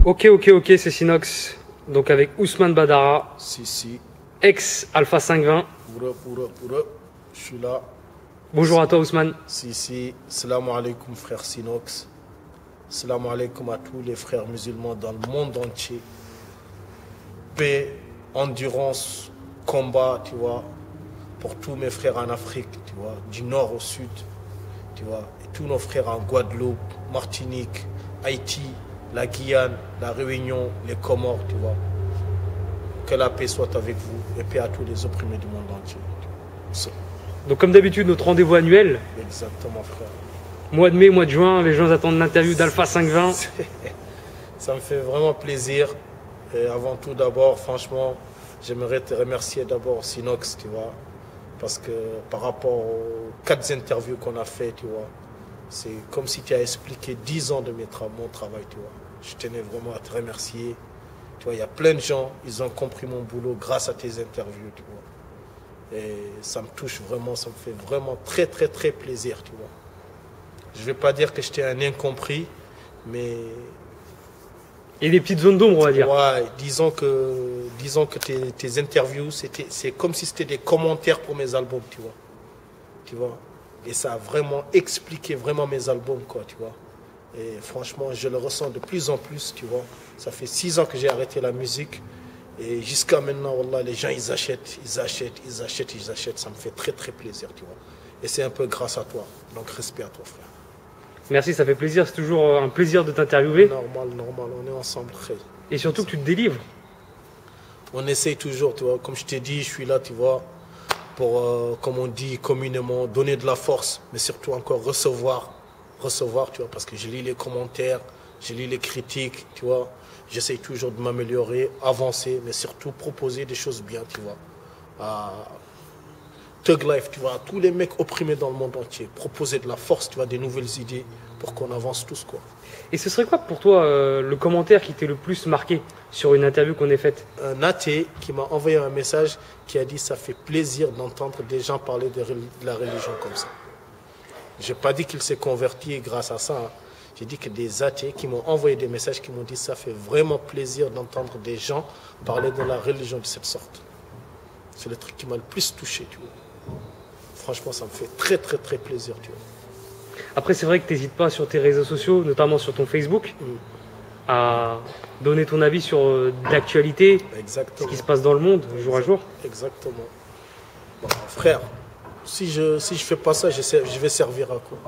Ok, c'est Sinox. Donc avec Ousmane Badara, Si, ex Alpha 520. je suis là. Bonjour à toi Ousmane. Si, salam alaikum frère Sinox. Salam alaikum à tous les frères musulmans dans le monde entier. Paix, endurance, combat, tu vois, pour tous mes frères en Afrique, tu vois, du nord au sud, tu vois, et tous nos frères en Guadeloupe, Martinique, Haïti, la Guyane, la Réunion, les Comores, tu vois. Que la paix soit avec vous et paix à tous les opprimés du monde entier. Donc comme d'habitude, notre rendez-vous annuel. Exactement, frère. Mois de mai, mois de juin, les gens attendent l'interview d'Alpha 520. Ça me fait vraiment plaisir. Et avant tout, d'abord, franchement, j'aimerais te remercier d'abord, Sinox, tu vois. Parce que par rapport aux 4 interviews qu'on a fait, tu vois, c'est comme si tu as expliqué 10 ans de mon travail, tu vois. Je tenais vraiment à te remercier. Tu vois, il y a plein de gens, ils ont compris mon boulot grâce à tes interviews, tu vois. Et ça me touche vraiment, ça me fait vraiment très, très, très plaisir, tu vois. Je ne vais pas dire que j'étais un incompris, mais... Et des petites zones d'ombre, on va dire. Ouais, disons que tes interviews, c'est comme si c'était des commentaires pour mes albums, tu vois. Tu vois. Et ça a vraiment expliqué vraiment mes albums, quoi, tu vois. Et franchement, je le ressens de plus en plus, tu vois. Ça fait 6 ans que j'ai arrêté la musique. Et jusqu'à maintenant, wallah, les gens, ils achètent. Ça me fait très, très plaisir, tu vois. Et c'est un peu grâce à toi. Donc, respect à toi, frère. Merci, ça fait plaisir. C'est toujours un plaisir de t'interviewer. Normal, on est ensemble, frère. Et surtout que tu te délivres. On essaye toujours, tu vois. Comme je t'ai dit, je suis là, tu vois, pour, comme on dit communément, donner de la force, mais surtout encore recevoir, tu vois, parce que je lis les commentaires, je lis les critiques, tu vois. J'essaye toujours de m'améliorer, avancer, mais surtout proposer des choses bien, tu vois. À Thug Life, tu vois, à tous les mecs opprimés dans le monde entier, proposer de la force, tu vois, des nouvelles idées pour qu'on avance tous, quoi. Et ce serait quoi pour toi le commentaire qui t'est le plus marqué sur une interview qu'on ait faite? Un athée qui m'a envoyé un message qui a dit « ça fait plaisir d'entendre des gens parler de la religion comme ça ». Je n'ai pas dit qu'il s'est converti grâce à ça. Hein. J'ai dit que des athées qui m'ont envoyé des messages qui m'ont dit « ça fait vraiment plaisir d'entendre des gens parler de la religion de cette sorte ». C'est le truc qui m'a le plus touché, tu vois. Franchement, ça me fait très, très, très plaisir, tu vois. Après, c'est vrai que tu n'hésites pas sur tes réseaux sociaux, notamment sur ton Facebook, à donner ton avis sur l'actualité, ce qui se passe dans le monde, jour à jour. Exactement. Bon, frère, si je fais pas ça, je vais servir à quoi?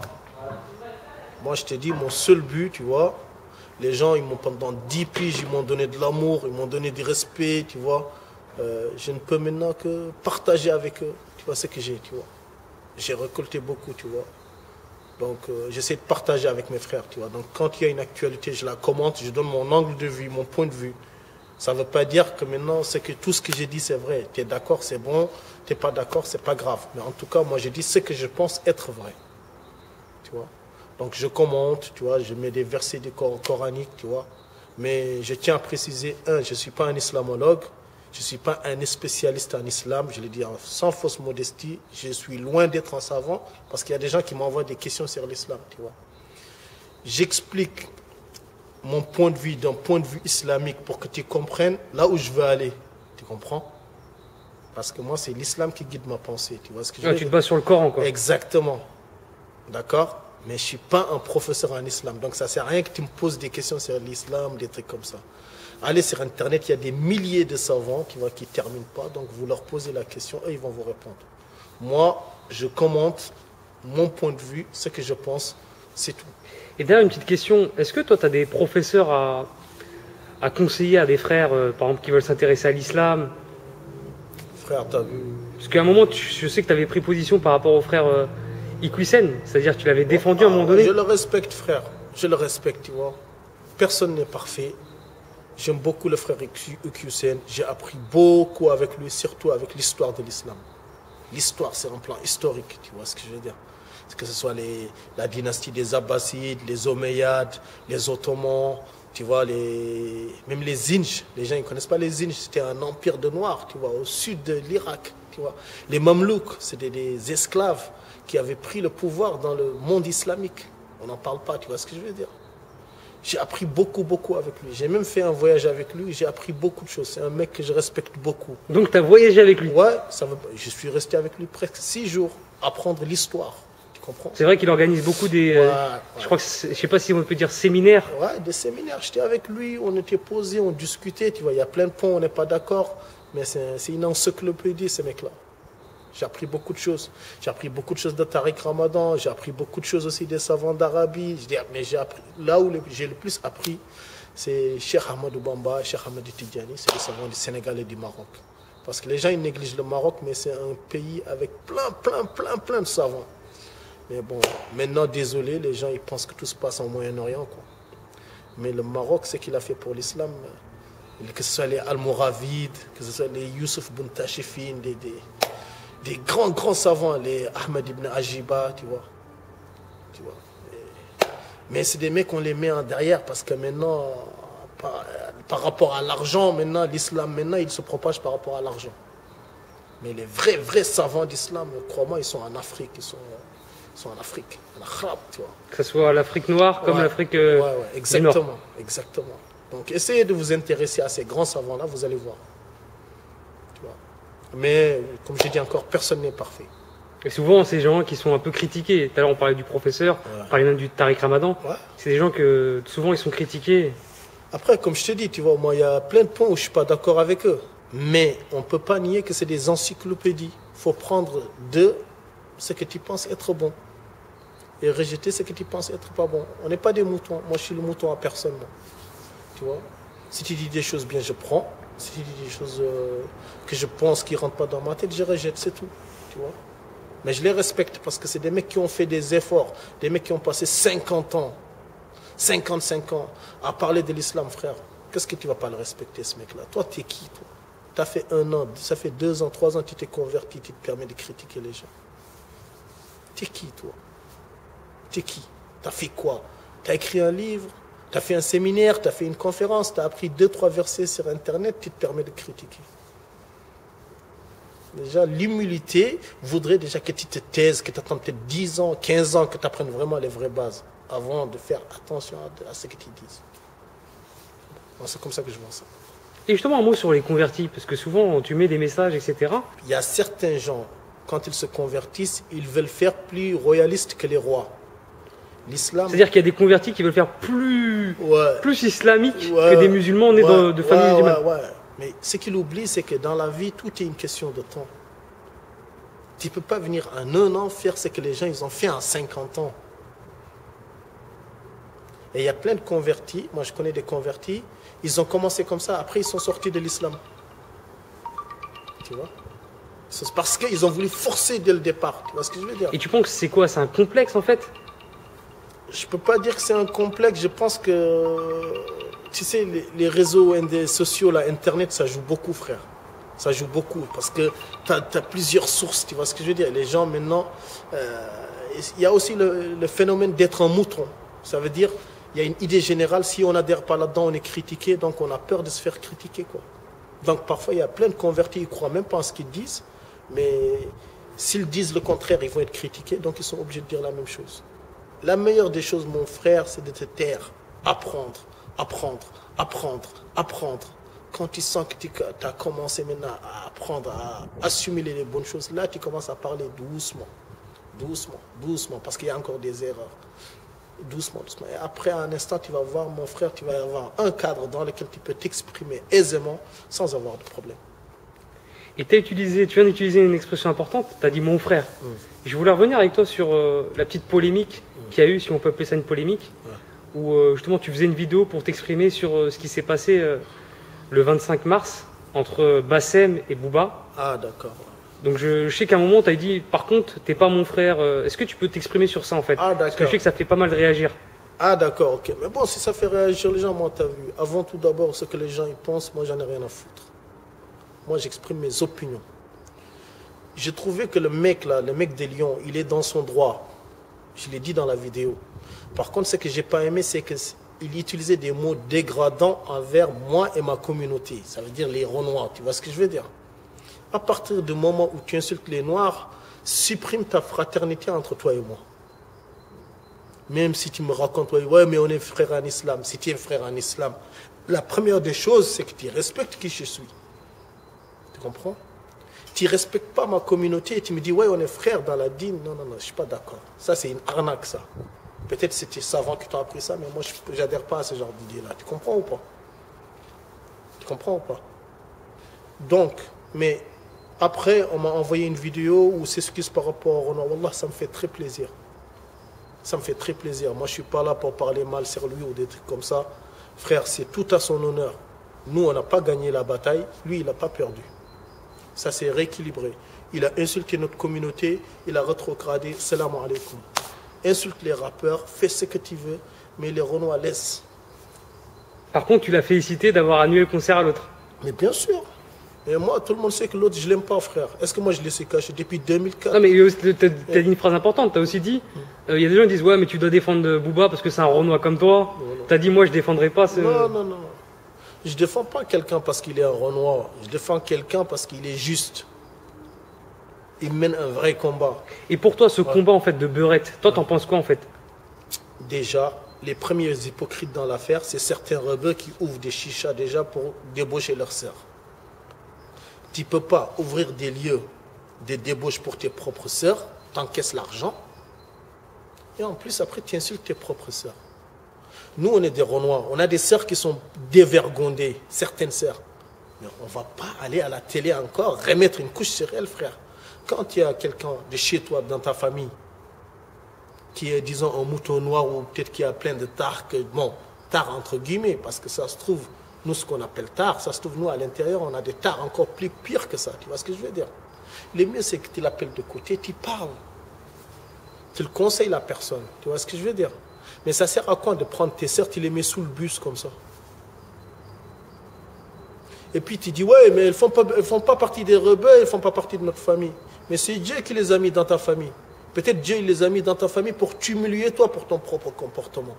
Moi, je t'ai dit, mon seul but, tu vois, les gens, ils m'ont pendant 10 piges, ils m'ont donné de l'amour, ils m'ont donné du respect, tu vois. Je ne peux maintenant que partager avec eux, tu vois, ce que j'ai, tu vois. J'ai récolté beaucoup, tu vois. Donc, j'essaie de partager avec mes frères, tu vois. Donc, quand il y a une actualité, je la commente, je donne mon angle de vue, mon point de vue. Ça ne veut pas dire que maintenant, c'est que tout ce que j'ai dit, c'est vrai. Tu es d'accord, c'est bon. Tu n'es pas d'accord, c'est pas grave. Mais en tout cas, moi, je dis ce que je pense être vrai. Tu vois. Donc, je commente, tu vois. Je mets des versets du coranique, tu vois. Mais je tiens à préciser, je ne suis pas un islamologue. Je ne suis pas un spécialiste en islam, je le dis sans fausse modestie, je suis loin d'être un savant, parce qu'il y a des gens qui m'envoient des questions sur l'islam, tu vois. J'explique mon point de vue d'un point de vue islamique pour que tu comprennes là où je veux aller, tu comprends? Parce que moi, c'est l'islam qui guide ma pensée, tu vois ce que je veux dire? Tu te bases sur le Coran, quoi. Exactement, d'accord? Mais je ne suis pas un professeur en islam, donc ça ne sert à rien que tu me poses des questions sur l'islam, des trucs comme ça. Allez sur Internet, il y a des milliers de savants qui ne terminent pas. Donc, vous leur posez la question et ils vont vous répondre. Moi, je commente mon point de vue, ce que je pense, c'est tout. Et d'ailleurs, une petite question. Est-ce que toi, tu as des professeurs à conseiller à des frères, par exemple, qui veulent s'intéresser à l'islam? Frère, tu as vu? Parce qu'à un moment, je sais que tu avais pris position par rapport au frère Iqwisen. C'est-à-dire que tu l'avais défendu à un moment donné. Je le respecte, frère. Je le respecte, tu vois. Personne n'est parfait. J'aime beaucoup le frère Iqwisen. J'ai appris beaucoup avec lui, surtout avec l'histoire de l'islam. L'histoire, c'est un plan historique, tu vois ce que je veux dire. Que ce soit la dynastie des Abbassides, les Omeyyades, les Ottomans, tu vois, même les Inj. Les gens, ils ne connaissent pas les Inj. C'était un empire de Noirs, tu vois, au sud de l'Irak, tu vois. Les Mamelouks, c'était des esclaves qui avaient pris le pouvoir dans le monde islamique. On n'en parle pas, tu vois ce que je veux dire. J'ai appris beaucoup, beaucoup avec lui. J'ai même fait un voyage avec lui, j'ai appris beaucoup de choses. C'est un mec que je respecte beaucoup. Donc tu as voyagé avec lui? Ouais, je suis resté avec lui presque 6 jours, apprendre l'histoire. Tu comprends? C'est vrai qu'il organise beaucoup des... Je crois que, je sais pas si on peut dire séminaires. Ouais, des séminaires. J'étais avec lui, on était posés, on discutait. Tu vois, il y a plein de points, on n'est pas d'accord. Mais c'est une encyclopédie, ces mecs-là. J'ai appris beaucoup de choses. J'ai appris beaucoup de choses de Tariq Ramadan. J'ai appris beaucoup de choses aussi des savants d'Arabie. Mais j'ai appris, là où j'ai le plus appris, c'est Cheikh Ahmadou Bamba, Cheikh Ahmadou Tidjani. C'est les savants du Sénégal et du Maroc. Parce que les gens, ils négligent le Maroc, mais c'est un pays avec plein de savants. Mais bon, maintenant, désolé, les gens, ils pensent que tout se passe en Moyen-Orient, quoi. Mais le Maroc, ce qu'il a fait pour l'islam, que ce soit les Almoravides, que ce soit les Youssouf Boun Tachifine, des grands savants, les Ahmed ibn Ajiba, tu vois. Mais c'est des mecs qu'on les met en derrière parce que maintenant, par rapport à l'argent, maintenant, l'islam, maintenant, il se propage par rapport à l'argent. Mais les vrais savants d'islam, crois-moi, ils sont en Afrique, ils sont en Afrique, en Arab, tu vois. Que ce soit l'Afrique noire comme l'Afrique exactement, du Nord. Exactement. Donc essayez de vous intéresser à ces grands savants-là, vous allez voir. Tu vois. Mais, comme je dis encore, personne n'est parfait. Et souvent, ces gens qui sont un peu critiqués, tout à l'heure on parlait du professeur, on parlait même du Tariq Ramadan, c'est des gens que souvent ils sont critiqués. Après, comme je te dis, tu vois, moi il y a plein de points où je ne suis pas d'accord avec eux. Mais on ne peut pas nier que c'est des encyclopédies. Il faut prendre de ce que tu penses être bon et rejeter ce que tu penses être pas bon. On n'est pas des moutons. Moi je suis le mouton à personne. Moi. Tu vois, si tu dis des choses bien, je prends. Si tu dis des choses que je pense qui ne rentrent pas dans ma tête, je rejette, c'est tout. Tu vois. Mais je les respecte parce que c'est des mecs qui ont fait des efforts, des mecs qui ont passé 50 ans, 55 ans à parler de l'islam, frère. Qu'est-ce que tu ne vas pas le respecter, ce mec-là? Toi, tu es qui, toi? Tu as fait 1 an, ça fait 2 ans, 3 ans, tu t'es converti, tu te permets de critiquer les gens. Tu es qui, toi? Tu es qui? Tu as fait quoi? Tu as écrit un livre? Tu as fait un séminaire, tu as fait une conférence, tu as appris 2-3 versets sur Internet, tu te permets de critiquer. Déjà, l'humilité voudrait déjà que tu te taises, que tu attends peut-être 10 ans, 15 ans, que tu apprennes vraiment les vraies bases, avant de faire attention à ce que tu dises. C'est comme ça que je vois ça. Et justement, un mot sur les convertis, parce que souvent, tu mets des messages, etc. Il y a certains gens, quand ils se convertissent, ils veulent faire plus royaliste que les rois. L'islam. C'est-à-dire qu'il y a des convertis qui veulent faire plus islamique que des musulmans nés de familles musulmanes. Mais ce qu'il oublie, c'est que dans la vie, tout est une question de temps. Tu ne peux pas venir en 1 an faire ce que les gens ils ont fait en 50 ans. Et il y a plein de convertis, moi je connais des convertis, ils ont commencé comme ça, après ils sont sortis de l'islam. Tu vois? C'est parce qu'ils ont voulu forcer dès le départ. Tu vois ce que je veux dire? Et tu penses que c'est quoi? C'est un complexe en fait? Je ne peux pas dire que c'est un complexe, je pense que, tu sais, les réseaux sociaux, là, Internet, ça joue beaucoup, frère. Ça joue beaucoup, parce que tu as plusieurs sources, tu vois ce que je veux dire? Les gens, maintenant, il y a aussi le phénomène d'être un mouton. Ça veut dire, il y a une idée générale, si on n'adhère pas là-dedans, on est critiqué, donc on a peur de se faire critiquer, quoi. Donc parfois, il y a plein de convertis, ils ne croient même pas en ce qu'ils disent, mais s'ils disent le contraire, ils vont être critiqués, donc ils sont obligés de dire la même chose. La meilleure des choses, mon frère, c'est de te taire, apprendre. Quand tu sens que tu as commencé maintenant à apprendre, à assimiler les bonnes choses, là, tu commences à parler doucement, parce qu'il y a encore des erreurs. Doucement. Et après, à un instant, tu vas voir, mon frère, tu vas avoir un cadre dans lequel tu peux t'exprimer aisément sans avoir de problème. Et tu viens d'utiliser une expression importante, tu as dit mon frère. Je voulais revenir avec toi sur la petite polémique qu'il y a eu, si on peut appeler ça une polémique, où justement tu faisais une vidéo pour t'exprimer sur ce qui s'est passé le 25 mars entre Bassem et Booba. Ah d'accord. Donc je sais qu'à un moment tu as dit, par contre, t'es pas mon frère, est-ce que tu peux t'exprimer sur ça en fait? Ah d'accord. Parce que je sais que ça fait pas mal de réagir. Ah d'accord, ok. Mais bon, si ça fait réagir les gens, moi t'as vu, avant tout d'abord, ce que les gens y pensent, moi j'en ai rien à foutre. Moi, j'exprime mes opinions. J'ai trouvé que le mec des Lions, il est dans son droit. Je l'ai dit dans la vidéo. Par contre, ce que je n'ai pas aimé, c'est qu'il utilisait des mots dégradants envers moi et ma communauté. Ça veut dire les Renois. Tu vois ce que je veux dire? À partir du moment où tu insultes les Noirs, supprime ta fraternité entre toi et moi. Même si tu me racontes, ouais, mais on est frère en islam. Si tu es frère en islam, la première des choses, c'est que tu respectes qui je suis. Tu comprends? Tu ne respectes pas ma communauté et tu me dis, ouais, on est frères dans la dîne. Non, non, non, je ne suis pas d'accord. Ça, c'est une arnaque, ça. Peut-être que c'était savant qui t'ont appris ça, mais moi, je n'adhère pas à ce genre d'idée-là. Tu comprends ou pas? Tu comprends ou pas? Donc, mais après, on m'a envoyé une vidéo où c'est ce qui se par rapport au Renoir. Wallah, ça me fait très plaisir. Ça me fait très plaisir. Moi, je ne suis pas là pour parler mal sur lui ou des trucs comme ça. Frère, c'est tout à son honneur. Nous, on n'a pas gagné la bataille. Lui, il n'a pas perdu. Ça s'est rééquilibré. Il a insulté notre communauté. Il a rétrogradé. Salam alaikum. Insulte les rappeurs. Fais ce que tu veux. Mais les Renois laissent. Par contre, tu l'as félicité d'avoir annulé le concert à l'autre. Mais bien sûr. Et moi, tout le monde sait que l'autre, je ne l'aime pas, frère. Est-ce que moi, je l'ai laissé cacher depuis 2004? Non, mais tu as dit une phrase importante. Tu as aussi dit, il y a des gens qui disent, ouais, mais tu dois défendre Booba parce que c'est un Renoir comme toi. Tu as dit, moi, je ne défendrai pas ce... Non, non, non. Je ne défends pas quelqu'un parce qu'il est un Renoir. Je défends quelqu'un parce qu'il est juste. Il mène un vrai combat. Et pour toi, ce combat, en fait, de Beurette, toi, t'en penses quoi, en fait? Déjà, les premiers hypocrites dans l'affaire, c'est certains rebeux qui ouvrent des chichas déjà pour débaucher leurs sœurs. Tu ne peux pas ouvrir des lieux de débauche pour tes propres sœurs, t'encaisses l'argent, et en plus, après, tu insultes tes propres sœurs. Nous, on est des Renois, on a des sœurs qui sont dévergondées, certaines sœurs. Mais on ne va pas aller à la télé encore, remettre une couche sur elles, frère. Quand il y a quelqu'un de chez toi, dans ta famille, qui est, disons, un mouton noir, ou peut-être qui a plein de tares, bon, tares entre guillemets, parce que ça se trouve, nous, ce qu'on appelle tares, ça se trouve, nous, à l'intérieur, on a des tares encore plus pires que ça. Tu vois ce que je veux dire? Le mieux, c'est que tu l'appelles de côté, tu parles. Tu le conseilles la personne. Tu vois ce que je veux dire? Mais ça sert à quoi de prendre tes sœurs, tu les mets sous le bus comme ça? Et puis tu dis, ouais, mais elles ne font pas partie des rebelles, elles ne font pas partie de notre famille. Mais c'est Dieu qui les a mis dans ta famille. Peut-être Dieu il les a mis dans ta famille pour t'humilier toi pour ton propre comportement.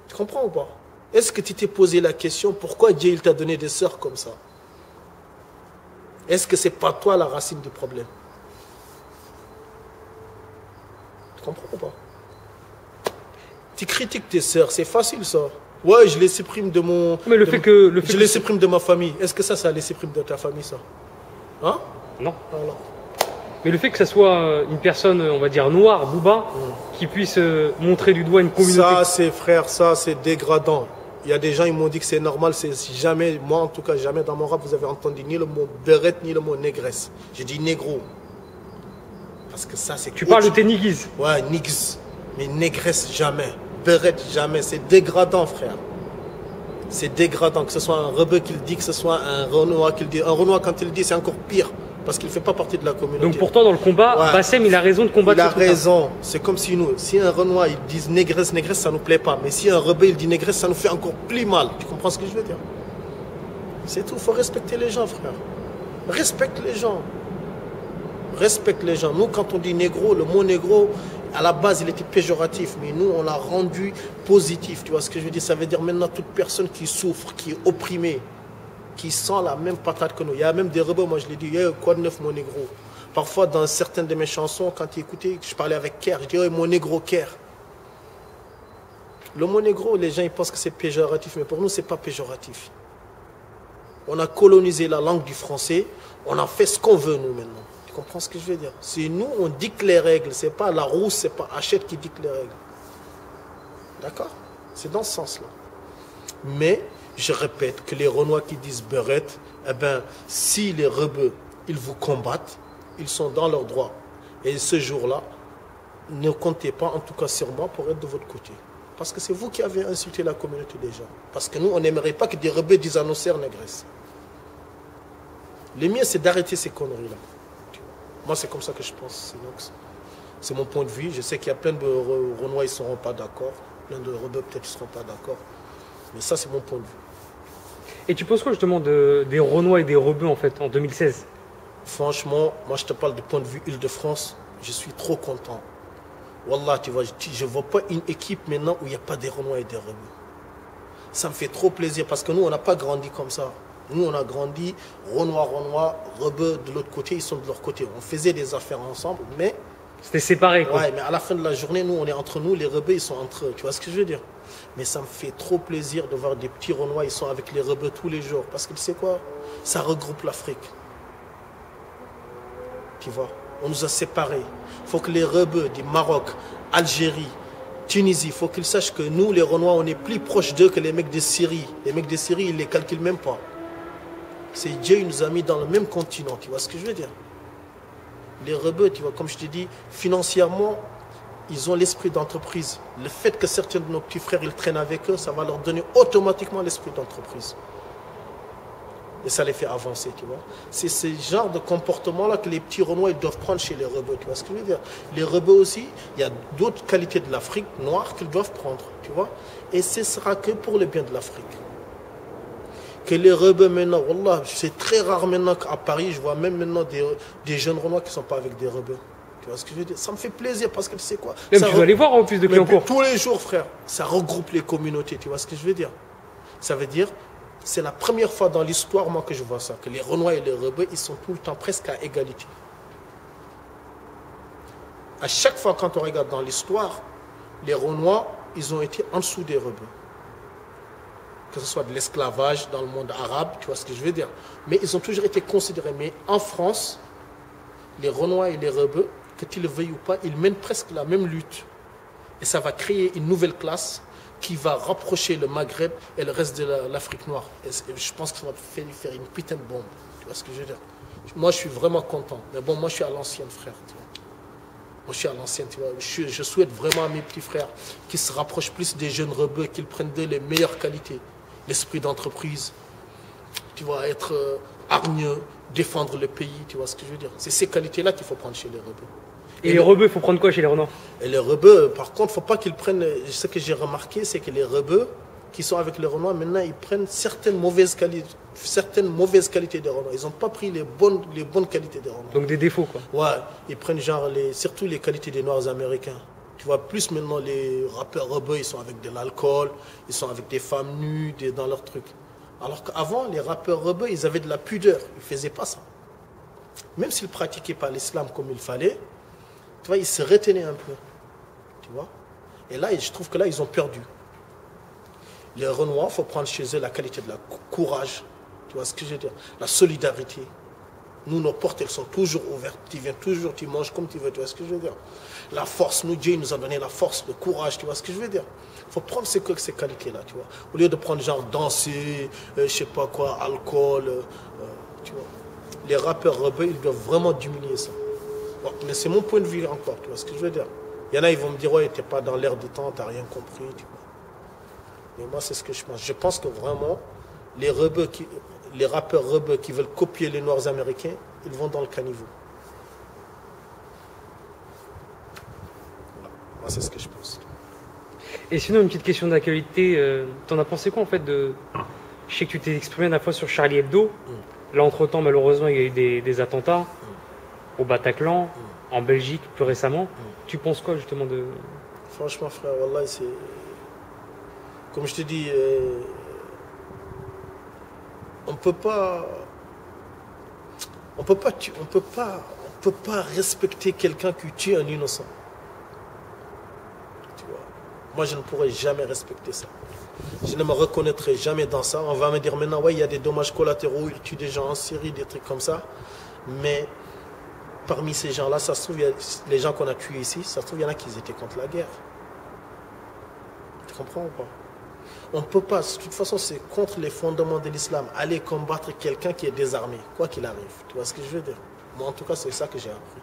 Tu comprends ou pas? Est-ce que tu t'es posé la question, pourquoi Dieu il t'a donné des sœurs comme ça? Est-ce que ce n'est pas toi la racine du problème? Tu comprends ou pas? Tu critiques tes sœurs, c'est facile ça. Ouais, je les supprime de mon... Mais je les supprime de ma famille. Est-ce que ça les supprime de ta famille, ça? Hein? Non. Alors. Mais le fait que ça soit une personne, on va dire, noire, Booba, qui puisse montrer du doigt une communauté... Ça, c'est frère, ça, c'est dégradant. Il y a des gens, ils m'ont dit que c'est normal, c'est jamais, moi en tout cas, jamais dans mon rap, vous avez entendu ni le mot beurette, ni le mot négresse. J'ai dit négro. Parce que ça, c'est... Tu parles de tes niggas. Ouais, niggas. Mais négresse, jamais. Beurette, jamais. C'est dégradant, frère. C'est dégradant. Que ce soit un rebeu qui le dit, que ce soit un Renoir qui le dit. Un Renoir, quand il le dit, c'est encore pire. Parce qu'il ne fait pas partie de la communauté. Donc pour toi, dans le combat, ouais. Bassem, il a raison de combattre. Il a raison. C'est comme si nous, si un Renoir, il dit négresse, négresse, ça ne nous plaît pas. Mais si un rebeu, il dit négresse, ça nous fait encore plus mal. Tu comprends ce que je veux dire? C'est tout. Il faut respecter les gens, frère. Respecte les gens. Respecte les gens. Nous, quand on dit négro, le mot négro, à la base, il était péjoratif. Mais nous, on l'a rendu positif. Tu vois ce que je veux dire? Ça veut dire maintenant toute personne qui souffre, qui est opprimée, qui sent la même patate que nous. Il y a même des rebeux, moi je l'ai dit, hey, quoi de neuf mon négro? Parfois dans certaines de mes chansons, quand tu écoutais, je parlais avec Kerr, je dis hey, mon négro Kerr. Le mot négro, les gens ils pensent que c'est péjoratif, mais pour nous c'est pas péjoratif. On a colonisé la langue du français, on a fait ce qu'on veut nous maintenant. Tu comprends ce que je veux dire? C'est nous, on dicte les règles, c'est pas la rousse, c'est pas Hachette qui dicte les règles. D'accord? C'est dans ce sens-là. Mais je répète que les Renois qui disent beurette, eh bien, si les rebeux, ils vous combattent, ils sont dans leurs droits. Et ce jour-là, ne comptez pas, en tout cas sur moi, pour être de votre côté. Parce que c'est vous qui avez insulté la communauté déjà. Parce que nous, on n'aimerait pas que des rebeux disent à nos sœurs négresses. Le mieux, c'est d'arrêter ces conneries-là. Moi, c'est comme ça que je pense. C'est mon point de vue. Je sais qu'il y a plein de Renois, ils ne seront pas d'accord. Plein de rebeux, peut-être, ils ne seront pas d'accord. Mais ça, c'est mon point de vue. Et tu penses quoi justement des Renois et des rebeux en fait en 2016? Franchement, moi je te parle du point de vue Île-de-France, je suis trop content. Wallah, tu vois, je ne vois pas une équipe maintenant où il n'y a pas des Renois et des rebeux. Ça me fait trop plaisir parce que nous, on n'a pas grandi comme ça. Nous, on a grandi Renois, rebeux de l'autre côté, ils sont de leur côté. On faisait des affaires ensemble, mais C'était séparé, quoi. Ouais, mais à la fin de la journée, nous, on est entre nous, les rebeux, ils sont entre eux. Tu vois ce que je veux dire? Mais ça me fait trop plaisir de voir des petits Renois, ils sont avec les rebeux tous les jours. Parce que tu sais quoi? Ça regroupe l'Afrique. Tu vois? On nous a séparés. Il faut que les rebeux du Maroc, Algérie, Tunisie, il faut qu'ils sachent que nous, les Renois, on est plus proches d'eux que les mecs de Syrie. Les mecs de Syrie, ils ne les calculent même pas. C'est Dieu, il nous a mis dans le même continent. Tu vois ce que je veux dire? Les rebeux, tu vois, comme je te dis, financièrement, ils ont l'esprit d'entreprise. Le fait que certains de nos petits frères, ils traînent avec eux, ça va leur donner automatiquement l'esprit d'entreprise. Et ça les fait avancer, tu vois. C'est ce genre de comportement-là que les petits Renois, ils doivent prendre chez les rebeux, tu vois ce que je veux dire. Les rebeux aussi, il y a d'autres qualités de l'Afrique noire qu'ils doivent prendre, tu vois. Et ce sera que pour le bien de l'Afrique. Que les rebeux maintenant, wallah, c'est très rare maintenant qu'à Paris, je vois même maintenant des jeunes Renois qui ne sont pas avec des rebeux. Tu vois ce que je veux dire? Ça me fait plaisir parce que tu sais quoi? Même tu dois aller voir en plus de Clignancourt. Tous les jours, frère, ça regroupe les communautés, tu vois ce que je veux dire? Ça veut dire, c'est la première fois dans l'histoire, moi, que je vois ça, que les Renois et les rebeux, ils sont tout le temps presque à égalité. À chaque fois, quand on regarde dans l'histoire, les Renois, ils ont été en dessous des rebeux. Que ce soit de l'esclavage dans le monde arabe, tu vois ce que je veux dire. Mais ils ont toujours été considérés. Mais en France, les Renois et les rebeux, que tu le veuilles ou pas, ils mènent presque la même lutte. Et ça va créer une nouvelle classe qui va rapprocher le Maghreb et le reste de l'Afrique noire. Et je pense que ça va faire une putain de bombe. Tu vois ce que je veux dire? Moi, je suis vraiment content. Mais bon, moi, je suis à l'ancienne, frère. Tu vois. Moi, je suis à l'ancienne, tu vois. Je souhaite vraiment à mes petits frères qu'ils se rapprochent plus des jeunes rebeux, qu'ils prennent d'eux les meilleures qualités. L'esprit d'entreprise, tu vois, être hargneux, défendre le pays, tu vois ce que je veux dire. C'est ces qualités-là qu'il faut prendre chez les rebeux. Et les rebeux, il faut prendre quoi chez les Renois? Et les rebeux, par contre, il ne faut pas qu'ils prennent... Ce que j'ai remarqué, c'est que les rebeux qui sont avec les Renois, maintenant, ils prennent certaines mauvaises qualités des Renois. Ils n'ont pas pris les bonnes qualités des Renois. Donc des défauts, quoi. Ouais, ils prennent genre surtout les qualités des Noirs américains. Tu vois, plus maintenant les rappeurs rebeux, ils sont avec de l'alcool, ils sont avec des femmes nues dans leurs trucs. Alors qu'avant, les rappeurs rebeux, ils avaient de la pudeur. Ils ne faisaient pas ça. Même s'ils ne pratiquaient pas l'islam comme il fallait, tu vois, ils se retenaient un peu. Tu vois. Et là, je trouve que là, ils ont perdu. Les Renois, il faut prendre chez eux la qualité de la courage. Tu vois ce que je veux dire? La solidarité. Nous, nos portes, elles sont toujours ouvertes. Tu viens toujours, tu manges comme tu veux. Tu vois ce que je veux dire? La force, nous, Dieu nous a donné la force, le courage. Tu vois ce que je veux dire? Il faut prendre ces qualités-là, tu vois. Au lieu de prendre genre danser, je sais pas quoi, alcool, tu vois. Les rappeurs rebeux, ils doivent vraiment diminuer ça. Bon, mais c'est mon point de vue encore, tu vois ce que je veux dire? Il y en a, ils vont me dire, ouais, t'es pas dans l'air du temps, t'as rien compris, tu vois. Mais moi, c'est ce que je pense. Je pense que vraiment, les rappeurs rebeux qui veulent copier les Noirs américains, ils vont dans le caniveau. Voilà. Moi, c'est ce que je pense. Et sinon, une petite question d'actualité, t'en as pensé quoi en fait de... Je sais que tu t'es exprimé la fois sur Charlie Hebdo. Là, entre-temps, malheureusement, il y a eu des attentats au Bataclan, en Belgique plus récemment. Tu penses quoi justement de... Franchement, frère, wallah, c'est... Comme je te dis, on peut pas respecter quelqu'un qui tue un innocent. Tu vois. Moi, je ne pourrais jamais respecter ça. Je ne me reconnaîtrai jamais dans ça. On va me dire maintenant, ouais, il y a des dommages collatéraux, ils tuent des gens en Syrie, des trucs comme ça. Mais parmi ces gens-là, ça se trouve, les gens qu'on a tués ici, ça se trouve, il y en a qui étaient contre la guerre. Tu comprends ou pas? On ne peut pas, de toute façon, c'est contre les fondements de l'islam, aller combattre quelqu'un qui est désarmé, quoi qu'il arrive. Tu vois ce que je veux dire? Moi, en tout cas, c'est ça que j'ai appris.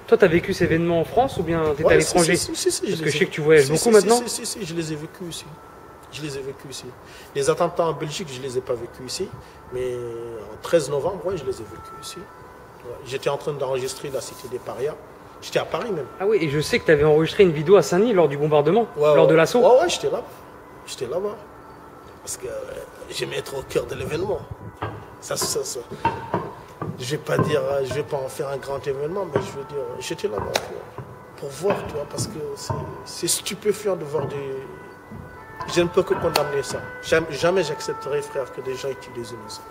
Toi, tu as vécu ces événements en France ou bien tu étais à l'étranger? Si, parce que je sais que tu voyages beaucoup maintenant. Si, je les ai vécus ici. Je les ai vécus ici. Les attentats en Belgique, je ne les ai pas vécus ici. Mais en 13 novembre, ouais, je les ai vécus ici. Ouais. J'étais en train d'enregistrer La Cité des Parias. J'étais à Paris même. Ah oui, et je sais que tu avais enregistré une vidéo à Saint-Denis lors du bombardement, lors de l'assaut. Ouais, j'étais là. J'étais là-bas. Parce que j'aimais être au cœur de l'événement. Ça. Je vais pas dire, je vais pas en faire un grand événement, mais je veux dire, j'étais là-bas pour voir, tu vois, parce que c'est stupéfiant de voir des... Je ne peux que condamner ça. Jamais j'accepterai, frère, que des gens tuent des innocents.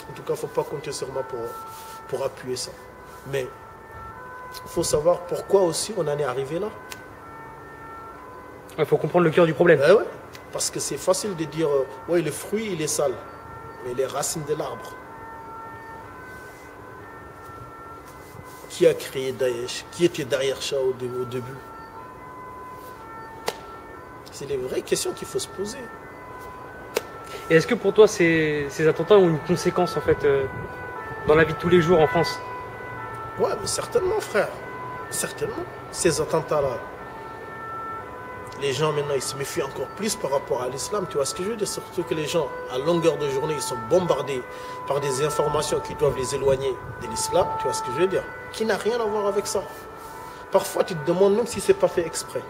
En tout cas, il ne faut pas compter sur moi pour appuyer ça. Mais Il faut savoir pourquoi aussi on en est arrivé là. Il faut comprendre le cœur du problème. Ouais. Parce que c'est facile de dire, ouais, le fruit, il est sale. Mais les racines de l'arbre. Qui a créé Daesh? Qui était derrière ça au début? C'est les vraies questions qu'il faut se poser. Et est-ce que pour toi, ces attentats ont une conséquence, en fait, dans la vie de tous les jours en France? Ouais, mais certainement, frère. Certainement. Ces attentats-là, les gens maintenant, ils se méfient encore plus par rapport à l'islam. Tu vois ce que je veux dire? Surtout que les gens, à longueur de journée, ils sont bombardés par des informations qui doivent les éloigner de l'islam. Tu vois ce que je veux dire? Qui n'a rien à voir avec ça. Parfois, tu te demandes même si c'est pas fait exprès.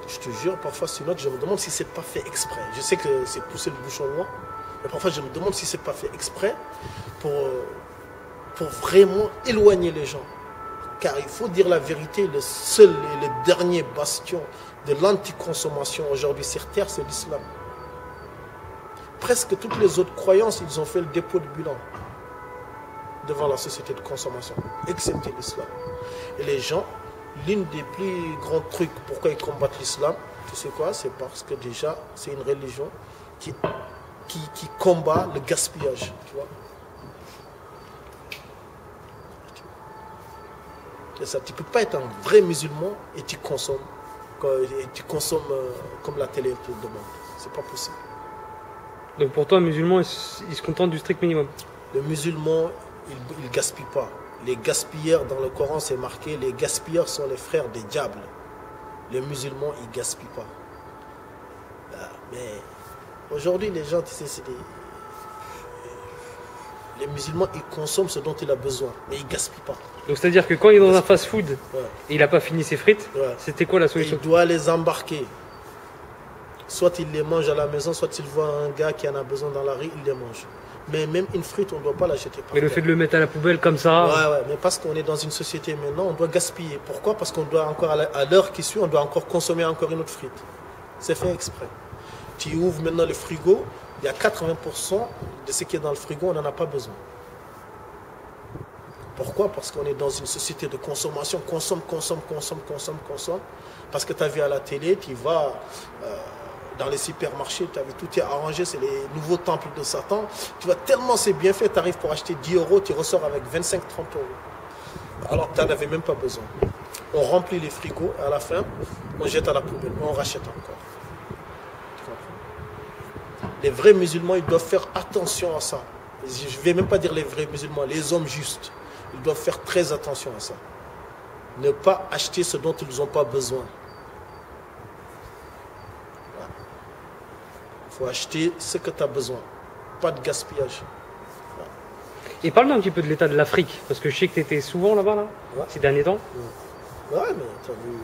Je te jure, parfois, c'est une autre, je me demande si c'est pas fait exprès. Je sais que c'est pousser le bouchon loin, mais parfois, je me demande si c'est pas fait exprès pour vraiment éloigner les gens. Car il faut dire la vérité, le seul et le dernier bastion de l'anticonsommation aujourd'hui sur Terre, c'est l'islam. Presque toutes les autres croyances, ils ont fait le dépôt de bilan devant la société de consommation, excepté l'islam. Et les gens, l'une des plus grands trucs pourquoi ils combattent l'islam, tu sais quoi? C'est parce que déjà, c'est une religion qui combat le gaspillage, tu vois. Et ça, tu ne peux pas être un vrai musulman et tu consommes, comme la télé te demande. C'est pas possible. Donc pour toi, un musulman, il se contente du strict minimum. Le musulman, il ne gaspille pas. Les gaspilleurs, dans le Coran, c'est marqué, les gaspilleurs sont les frères des diables. Les musulmans, ils ne gaspillent pas. Mais aujourd'hui, les gens, tu sais, les musulmans, ils consomment ce dont il a besoin, mais ils ne gaspillent pas. Donc c'est-à-dire que quand il est dans un fast-food et il n'a pas fini ses frites, Ouais. c'était quoi la solution? Il doit les embarquer. Soit il les mange à la maison, soit il voit un gars qui en a besoin dans la rue, il les mange. Mais même une frite, on ne doit pas l'acheter par Mais le fait de le mettre à la poubelle comme ça... Ouais, mais parce qu'on est dans une société maintenant, on doit gaspiller. Pourquoi? Parce qu'on doit encore, à l'heure qui suit, on doit encore consommer encore une autre frite. C'est fait exprès. Tu ouvres maintenant le frigo, il y a 80% de ce qui est dans le frigo, on n'en a pas besoin. Pourquoi? Parce qu'on est dans une société de consommation, consomme. Parce que tu as vu à la télé, tu vas dans les supermarchés, tu as vu, tout est arrangé, c'est les nouveaux temples de Satan. Tu vois, tellement c'est bien fait, tu arrives pour acheter 10 euros, tu ressors avec 25-30 euros. Alors tu n'en avais même pas besoin. On remplit les frigos, à la fin, on jette à la poubelle, on rachète encore. Les vrais musulmans, ils doivent faire attention à ça. Je ne vais même pas dire les vrais musulmans, les hommes justes. Ils doivent faire très attention à ça. Ne pas acheter ce dont ils n'ont pas besoin. Il faut acheter ce que tu as besoin. Pas de gaspillage. Et parle-nous un petit peu de l'état de l'Afrique, parce que je sais que tu étais souvent là-bas, ces derniers temps. Ouais, mais tu as vu.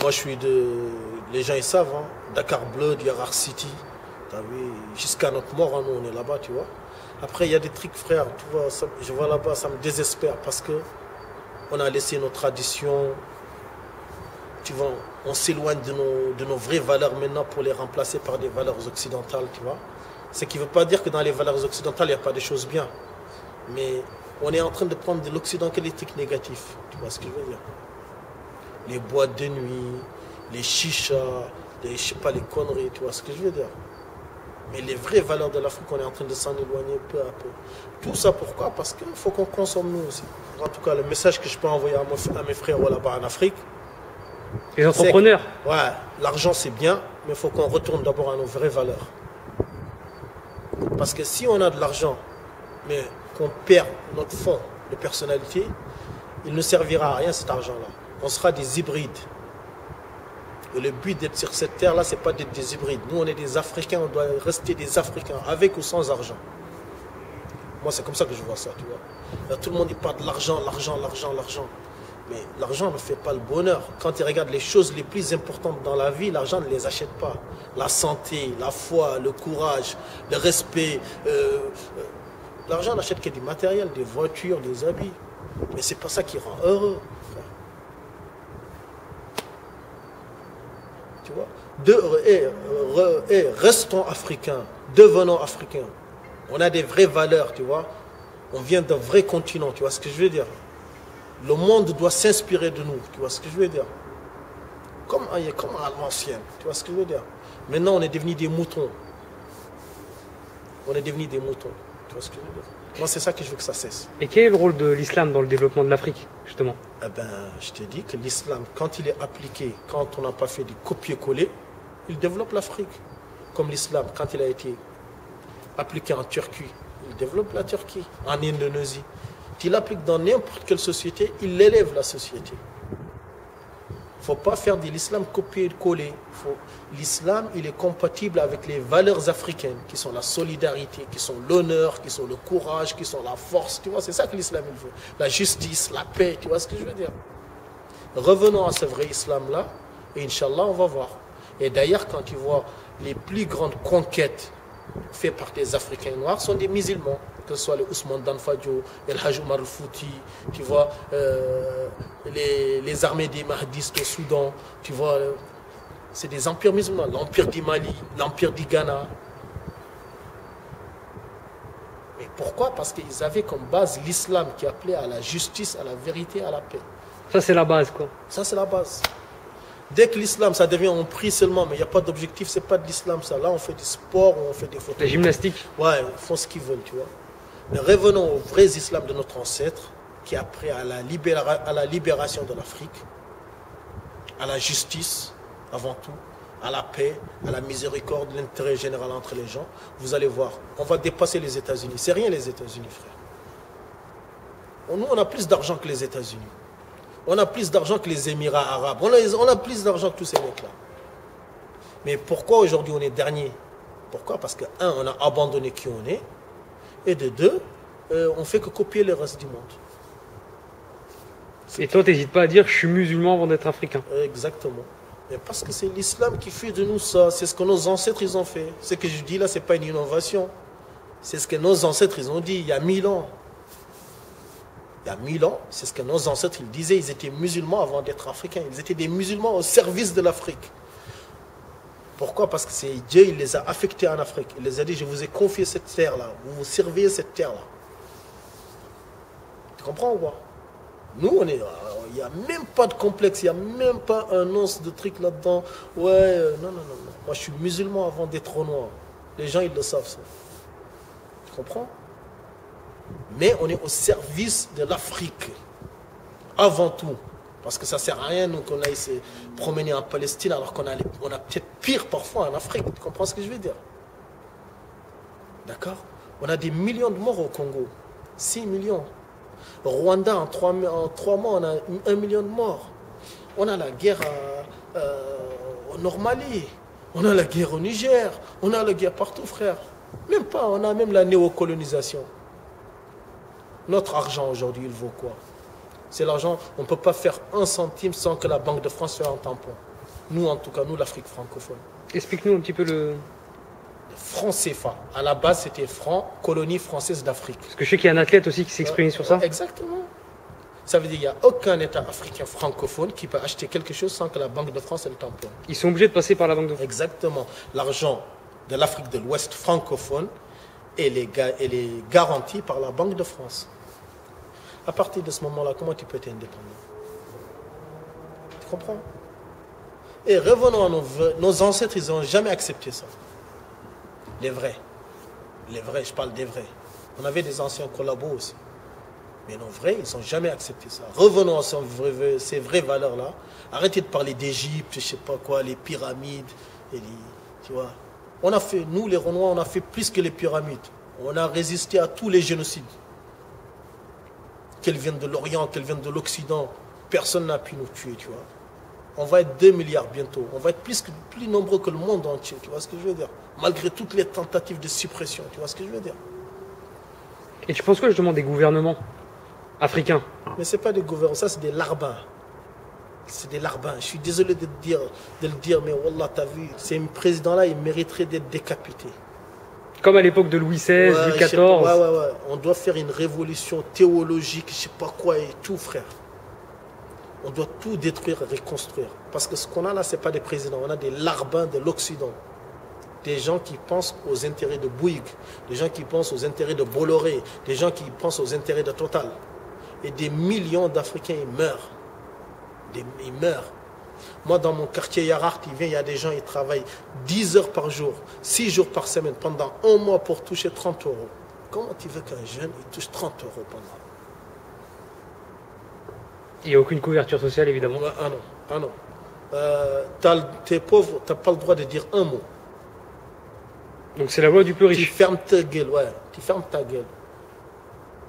Moi, je suis de... Les gens, ils savent, hein. Dakar Blood, Yarar City. Tu as vu, jusqu'à notre mort, hein, nous, on est là-bas, tu vois. Après, il y a des trucs, frère, tu vois, ça, je vois là-bas, ça me désespère parce que on a laissé nos traditions, tu vois, on s'éloigne de nos vraies valeurs maintenant pour les remplacer par des valeurs occidentales, tu vois. Ce qui ne veut pas dire que dans les valeurs occidentales, il n'y a pas de choses bien. Mais on est en train de prendre de l'Occident que les trucs négatifs, tu vois ce que je veux dire. Les boîtes de nuit, les chichas, je sais pas, les conneries, tu vois ce que je veux dire. Mais les vraies valeurs de l'Afrique, on est en train de s'en éloigner peu à peu. Tout ça pourquoi? Parce qu'il faut qu'on consomme nous aussi. En tout cas, le message que je peux envoyer à mes frères là-bas en Afrique. Les entrepreneurs. Ouais, l'argent c'est bien, mais il faut qu'on retourne d'abord à nos vraies valeurs. Parce que si on a de l'argent, mais qu'on perd notre fond de personnalité, il ne servira à rien cet argent-là. On sera des hybrides. Et le but d'être sur cette terre-là, ce n'est pas d'être des hybrides. Nous, on est des Africains, on doit rester des Africains, avec ou sans argent. Moi, c'est comme ça que je vois ça, tu vois. Là, tout le monde, il parle de l'argent. Mais l'argent ne fait pas le bonheur. Quand tu regardes les choses les plus importantes dans la vie, l'argent ne les achète pas. La santé, la foi, le courage, le respect. L'argent n'achète que du matériel, des voitures, des habits. Mais ce n'est pas ça qui rend heureux. Tu vois, restons africains, devenons africains. On a des vraies valeurs, tu vois. On vient d'un vrai continent, tu vois ce que je veux dire. Le monde doit s'inspirer de nous, tu vois ce que je veux dire? Comme à l'ancienne, tu vois ce que je veux dire? Maintenant, on est devenus des moutons. On est devenus des moutons, tu vois ce que je veux dire? Moi, c'est ça que je veux que ça cesse. Et quel est le rôle de l'islam dans le développement de l'Afrique, justement? Eh ben, je te dis que l'islam, quand il est appliqué, quand on n'a pas fait du copier-coller, il développe l'Afrique. Comme l'islam, quand il a été appliqué en Turquie, il développe la Turquie, en Indonésie. Il l'applique dans n'importe quelle société, il élève la société. Il ne faut pas faire de l'islam copier-coller. L'islam, il est compatible avec les valeurs africaines, qui sont la solidarité, qui sont l'honneur, qui sont le courage, qui sont la force. Tu vois, c'est ça que l'islam il veut. La justice, la paix, tu vois ce que je veux dire? Revenons à ce vrai islam-là, et Inch'Allah, on va voir. Et d'ailleurs, quand tu vois les plus grandes conquêtes faites par des Africains noirs, sont des musulmans. Que ce soit le Ousmane Dan Fodio, El Hajj Omar al-Fouti, tu vois, les armées des Mahdistes au Soudan, tu vois, c'est des empires musulmans, l'empire du Mali, l'empire du Ghana. Mais pourquoi? Parce qu'ils avaient comme base l'islam qui appelait à la justice, à la vérité, à la paix. Ça, c'est la base, quoi. Ça, c'est la base. Dès que l'islam, ça devient un prix seulement, mais il n'y a pas d'objectif, c'est pas de l'islam, ça. Là, on fait du sport, on fait des photos. La gymnastique. Ouais, ils font ce qu'ils veulent, tu vois. Mais revenons au vrai islam de notre ancêtre, qui a pris à la libération de l'Afrique, à la justice, avant tout, à la paix, à la miséricorde, l'intérêt général entre les gens. Vous allez voir, on va dépasser les États-Unis. C'est rien les États-Unis, frère. Nous, on a plus d'argent que les États-Unis. On a plus d'argent que les Émirats arabes. On a plus d'argent que tous ces mecs-là. Mais pourquoi aujourd'hui on est dernier? Pourquoi? Parce que, un, on a abandonné qui on est. Et de deux, on fait que copier le reste du monde. Et toi, t'hésites pas à dire je suis musulman avant d'être africain. Exactement. Mais parce que c'est l'islam qui fait de nous ça. C'est ce que nos ancêtres ils ont fait. Ce que je dis là, c'est pas une innovation. C'est ce que nos ancêtres ils ont dit il y a 1000 ans. Il y a 1000 ans, c'est ce que nos ancêtres ils disaient. Ils étaient musulmans avant d'être africains. Ils étaient des musulmans au service de l'Afrique. Pourquoi? Parce que c'est Dieu, il les a affectés en Afrique. Il les a dit, je vous ai confié cette terre-là. Vous vous servez cette terre-là. Tu comprends ou pas? Nous, il n'y a même pas de complexe. Il n'y a même pas un once de truc là-dedans. Ouais, non. Moi, je suis musulman avant d'être noir. Les gens, ils le savent, ça. Tu comprends? Mais on est au service de l'Afrique. Avant tout. Parce que ça ne sert à rien nous qu'on aille se promener en Palestine alors qu'on a peut-être pire parfois en Afrique. Tu comprends ce que je veux dire? D'accord? On a des millions de morts au Congo. 6 millions. Au Rwanda, en 3 mois, on a 1 million de morts. On a la guerre au Nord-Mali. On a la guerre au Niger. On a la guerre partout, frère. Même pas, on a même la néocolonisation. Notre argent aujourd'hui, il vaut quoi? C'est l'argent, on ne peut pas faire 1 centime sans que la Banque de France fasse un tampon. Nous, en tout cas, nous, l'Afrique francophone. Explique-nous un petit peu le franc CFA. À la base, c'était franc, colonie française d'Afrique. Parce que je sais qu'il y a un athlète aussi qui s'est exprimé sur ça. Exactement. Ça veut dire qu'il n'y a aucun État africain francophone qui peut acheter quelque chose sans que la Banque de France ait le tampon. Ils sont obligés de passer par la Banque de France. Exactement. L'argent de l'Afrique de l'Ouest francophone est garanti par la Banque de France. À partir de ce moment-là, comment tu peux être indépendant? Tu comprends? Et revenons à nos ancêtres, ils n'ont jamais accepté ça. Les vrais, je parle des vrais. On avait des anciens collabos aussi. Mais nos vrais, ils n'ont jamais accepté ça. Revenons à ces vraies valeurs-là. Arrêtez de parler d'Égypte, je ne sais pas quoi, les pyramides. Tu vois. On a fait, nous les Renois, on a fait plus que les pyramides. On a résisté à tous les génocides. Qu'elles viennent de l'Orient, qu'elles viennent de l'Occident, personne n'a pu nous tuer, tu vois. On va être 2 milliards bientôt. On va être plus nombreux que le monde entier, tu vois ce que je veux dire? Malgré toutes les tentatives de suppression, tu vois ce que je veux dire? Et tu penses quoi justement des gouvernements africains? Mais ce n'est pas des gouvernements, ça c'est des larbins. C'est des larbins. Je suis désolé de le dire, mais Wallah, t'as vu, ces présidents-là, ils mériteraient d'être décapités. Comme à l'époque de Louis XVI, Louis XIV. Ouais. On doit faire une révolution théologique, je ne sais pas quoi et tout, frère. On doit tout détruire et reconstruire. Parce que ce qu'on a là, ce n'est pas des présidents. On a des larbins de l'Occident. Des gens qui pensent aux intérêts de Bouygues, des gens qui pensent aux intérêts de Bolloré, des gens qui pensent aux intérêts de Total. Et des millions d'Africains, ils meurent. Ils meurent. Moi, dans mon quartier Yarart, il y a des gens, ils travaillent 10 heures par jour, 6 jours par semaine, pendant un mois pour toucher 30 euros. Comment tu veux qu'un jeune il touche 30 euros pendant? Il n'y a aucune couverture sociale, évidemment. Ah non, ah non. T'es pauvre, tu n'as pas le droit de dire un mot. Donc c'est la loi du plus Tu riche. fermes ta gueule, ouais. Tu fermes ta gueule.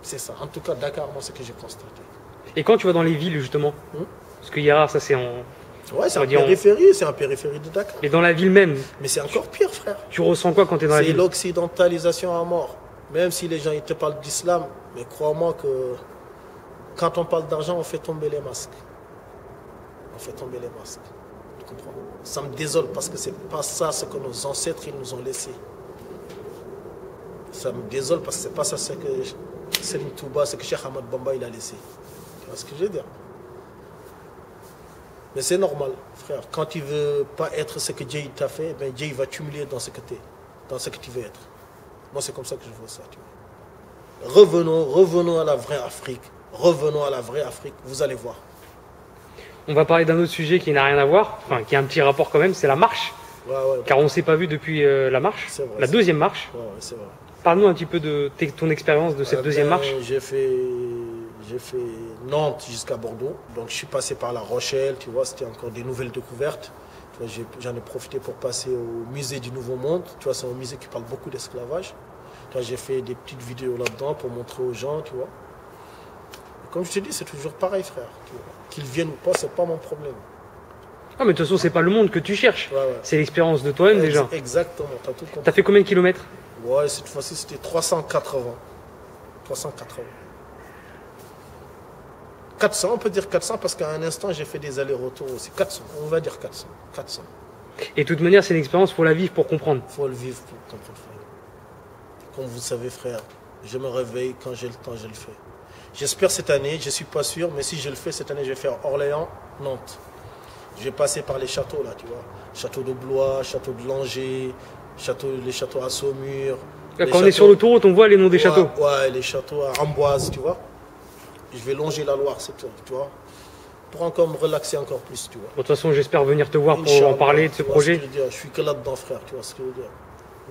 C'est ça. En tout cas, Dakar, moi, c'est ce que j'ai constaté. Et quand tu vas dans les villes, justement, parce que Yara, ça c'est en... Ouais, c'est on en va dire périphérie, c'est en périphérie de Dakar. Et dans la ville même, Mais c'est encore pire, frère. tu ressens quoi quand tu es dans la C'est ville? l'occidentalisation à mort. Même si les gens ils te parlent d'islam, mais crois-moi que quand on parle d'argent, on fait tomber les masques. On fait tomber les masques. Tu comprends? Ça me désole parce que c'est pas ça ce que nos ancêtres ils nous ont laissé. Ça me désole parce que c'est pas ça ce que Selim Touba, ce que Cheikh Ahmad Bamba il a laissé. Tu vois ce que je veux dire? Mais c'est normal, frère. Quand tu veux pas être ce que Dieu t'a fait, ben Dieu il va t'humilier dans ce que tu es, dans ce que tu veux être. Moi, c'est comme ça que je vois ça. Tu vois. Revenons à la vraie Afrique. Revenons à la vraie Afrique. Vous allez voir. On va parler d'un autre sujet qui n'a rien à voir, enfin qui a un petit rapport quand même, c'est la marche. Ouais, Car on ne s'est pas vu depuis la marche, C'est vrai, la c'est deuxième marche. ouais, c'est vrai. Parle-nous un petit peu de ton expérience de cette deuxième marche. J'ai fait Nantes jusqu'à Bordeaux. Donc, je suis passé par La Rochelle. Tu vois, c'était encore des nouvelles découvertes. Tu vois, j'en ai profité pour passer au musée du Nouveau Monde. Tu vois, c'est un musée qui parle beaucoup d'esclavage. Tu vois, j'ai fait des petites vidéos là-dedans pour montrer aux gens, tu vois. Et comme je te dis, c'est toujours pareil, frère. Tu vois. Qu'ils viennent ou pas, c'est pas mon problème. Ah mais de toute façon, c'est pas le monde que tu cherches. Ouais, ouais. C'est l'expérience de toi-même déjà. Exactement, t'as tout compris. T'as fait combien de kilomètres? Ouais, cette fois-ci, c'était 380. 380. 400, on peut dire 400 parce qu'à un instant, j'ai fait des allers-retours aussi. 400, on va dire 400. 400. Et de toute manière, c'est une expérience, faut la vivre pour comprendre. Il faut le vivre pour comprendre, frère. Comme vous savez, frère, je me réveille quand j'ai le temps, je le fais. J'espère cette année, je ne suis pas sûr, mais si je le fais cette année, je vais faire Orléans, Nantes. Je vais passer par les châteaux, là, tu vois. Château de Blois, château de Langeais, les châteaux à Saumur. Là, quand on est sur l'autoroute, on voit les noms des châteaux. Ouais, les châteaux à Amboise, tu vois. Je vais longer la Loire, c'est tout, tu vois. Pour encore me relaxer encore plus, tu vois. Bon, de toute façon, j'espère venir te voir pour en parler de ce projet. Je suis que là-dedans, frère, tu vois ce que je veux dire.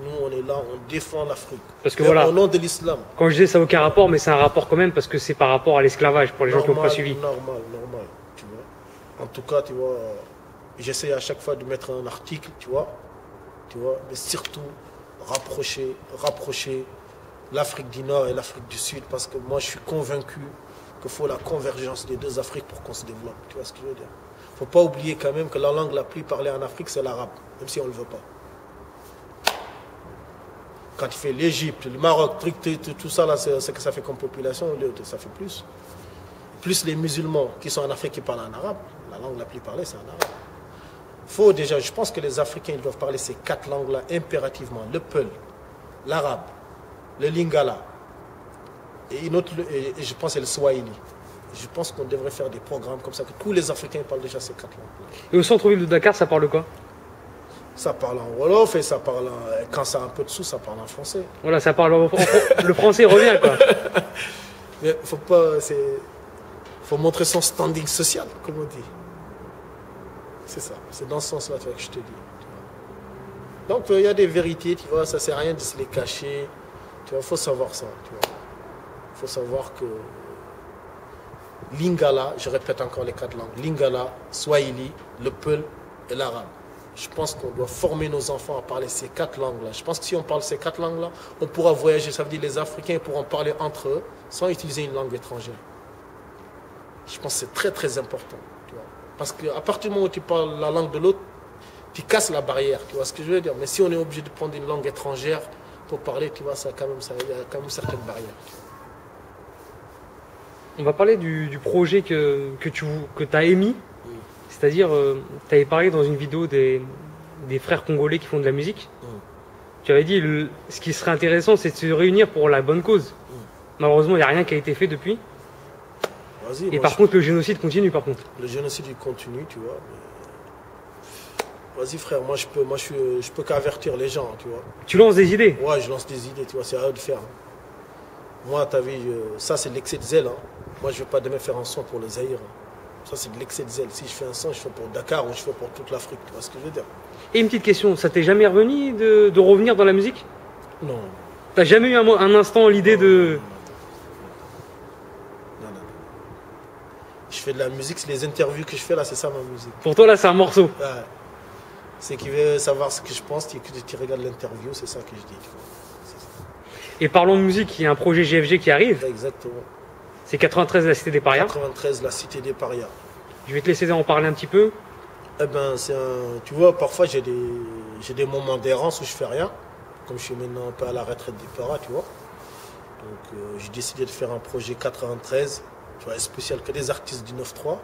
Nous, on est là, on défend l'Afrique. Parce que voilà, au nom de l'islam. quand je dis ça n'a aucun rapport, mais c'est un rapport quand même parce que c'est par rapport à l'esclavage pour les gens qui n'ont pas suivi. Normal, tu vois. En tout cas, tu vois, j'essaie à chaque fois de mettre un article, tu vois, mais surtout rapprocher l'Afrique du Nord et l'Afrique du Sud parce que moi, je suis convaincu qu'il faut la convergence des deux Afriques pour qu'on se développe. Tu vois ce que je veux dire? Il ne faut pas oublier quand même que la langue la plus parlée en Afrique, c'est l'arabe, même si on ne le veut pas. Quand tu fais l'Égypte, le Maroc, tout ça, là, c'est ce que ça fait comme population, ça fait plus. Plus les musulmans qui sont en Afrique qui parlent en arabe, la langue la plus parlée, c'est en arabe. Faut déjà, je pense que les Africains ils doivent parler ces 4 langues-là impérativement. Le Peul, l'arabe, le Lingala, et je pense que c'est le Swahili. Je pense qu'on devrait faire des programmes comme ça, que tous les Africains parlent déjà ces 4 langues. Et au centre-ville de Dakar, ça parle quoi? Ça parle en Wolof et ça parle quand ça a un peu de sous, ça parle en français. Voilà, ça parle le français revient quoi. Mais faut montrer son standing social, comme on dit. C'est ça, c'est dans ce sens-là que je te dis. Donc il y a des vérités, tu vois, ça sert à rien de se les cacher. Tu vois, faut savoir ça, tu vois. Faut savoir que Lingala, je répète encore les 4 langues, Lingala, Swahili, le Peul et l'arabe. Je pense qu'on doit former nos enfants à parler ces 4 langues-là. Je pense que si on parle ces 4 langues-là, on pourra voyager. Ça veut dire que les Africains pourront parler entre eux sans utiliser une langue étrangère. Je pense que c'est très très important. Tu vois. Parce qu'à partir du moment où tu parles la langue de l'autre, tu casses la barrière. Tu vois ce que je veux dire? Mais si on est obligé de prendre une langue étrangère pour parler, tu vois, il y a quand même certaines barrières. On va parler du projet que tu as émis. C'est-à-dire, tu avais parlé dans une vidéo des frères congolais qui font de la musique. Tu avais dit, ce qui serait intéressant, c'est de se réunir pour la bonne cause. Malheureusement, il n'y a rien qui a été fait depuis. Et par contre, le génocide continue, par contre. Le génocide, il continue, tu vois. Vas-y, frère, moi, je peux qu'avertir les gens, tu vois. Tu lances des idées? Ouais, je lance des idées, tu vois, c'est à eux de faire. Moi, t'as vu, ça, c'est l'excès de zèle, hein. Moi, je ne veux pas demain faire un son pour le Zaïre. Ça, c'est de l'excès de zèle. Si je fais un son, je fais pour Dakar ou je fais pour toute l'Afrique. Tu vois ce que je veux dire? Et une petite question, ça t'est jamais revenu de revenir dans la musique? Non. T'as jamais eu un instant l'idée de... Non. Je fais de la musique, les interviews que je fais là, c'est ça ma musique. Pour toi, là, c'est un morceau. Ouais. C'est qui veut savoir ce que je pense, tu regardes l'interview, c'est ça que je dis. Et parlons de musique, il y a un projet GFG qui arrive. Exactement. C'est 93, la Cité des Parias. 93, la Cité des Parias. Je vais te laisser en parler un petit peu. Eh ben, tu vois, parfois j'ai des moments d'errance où je fais rien. Comme je suis maintenant un peu à la retraite des paras, tu vois. Donc j'ai décidé de faire un projet 93, tu vois, spécial que des artistes du 9-3.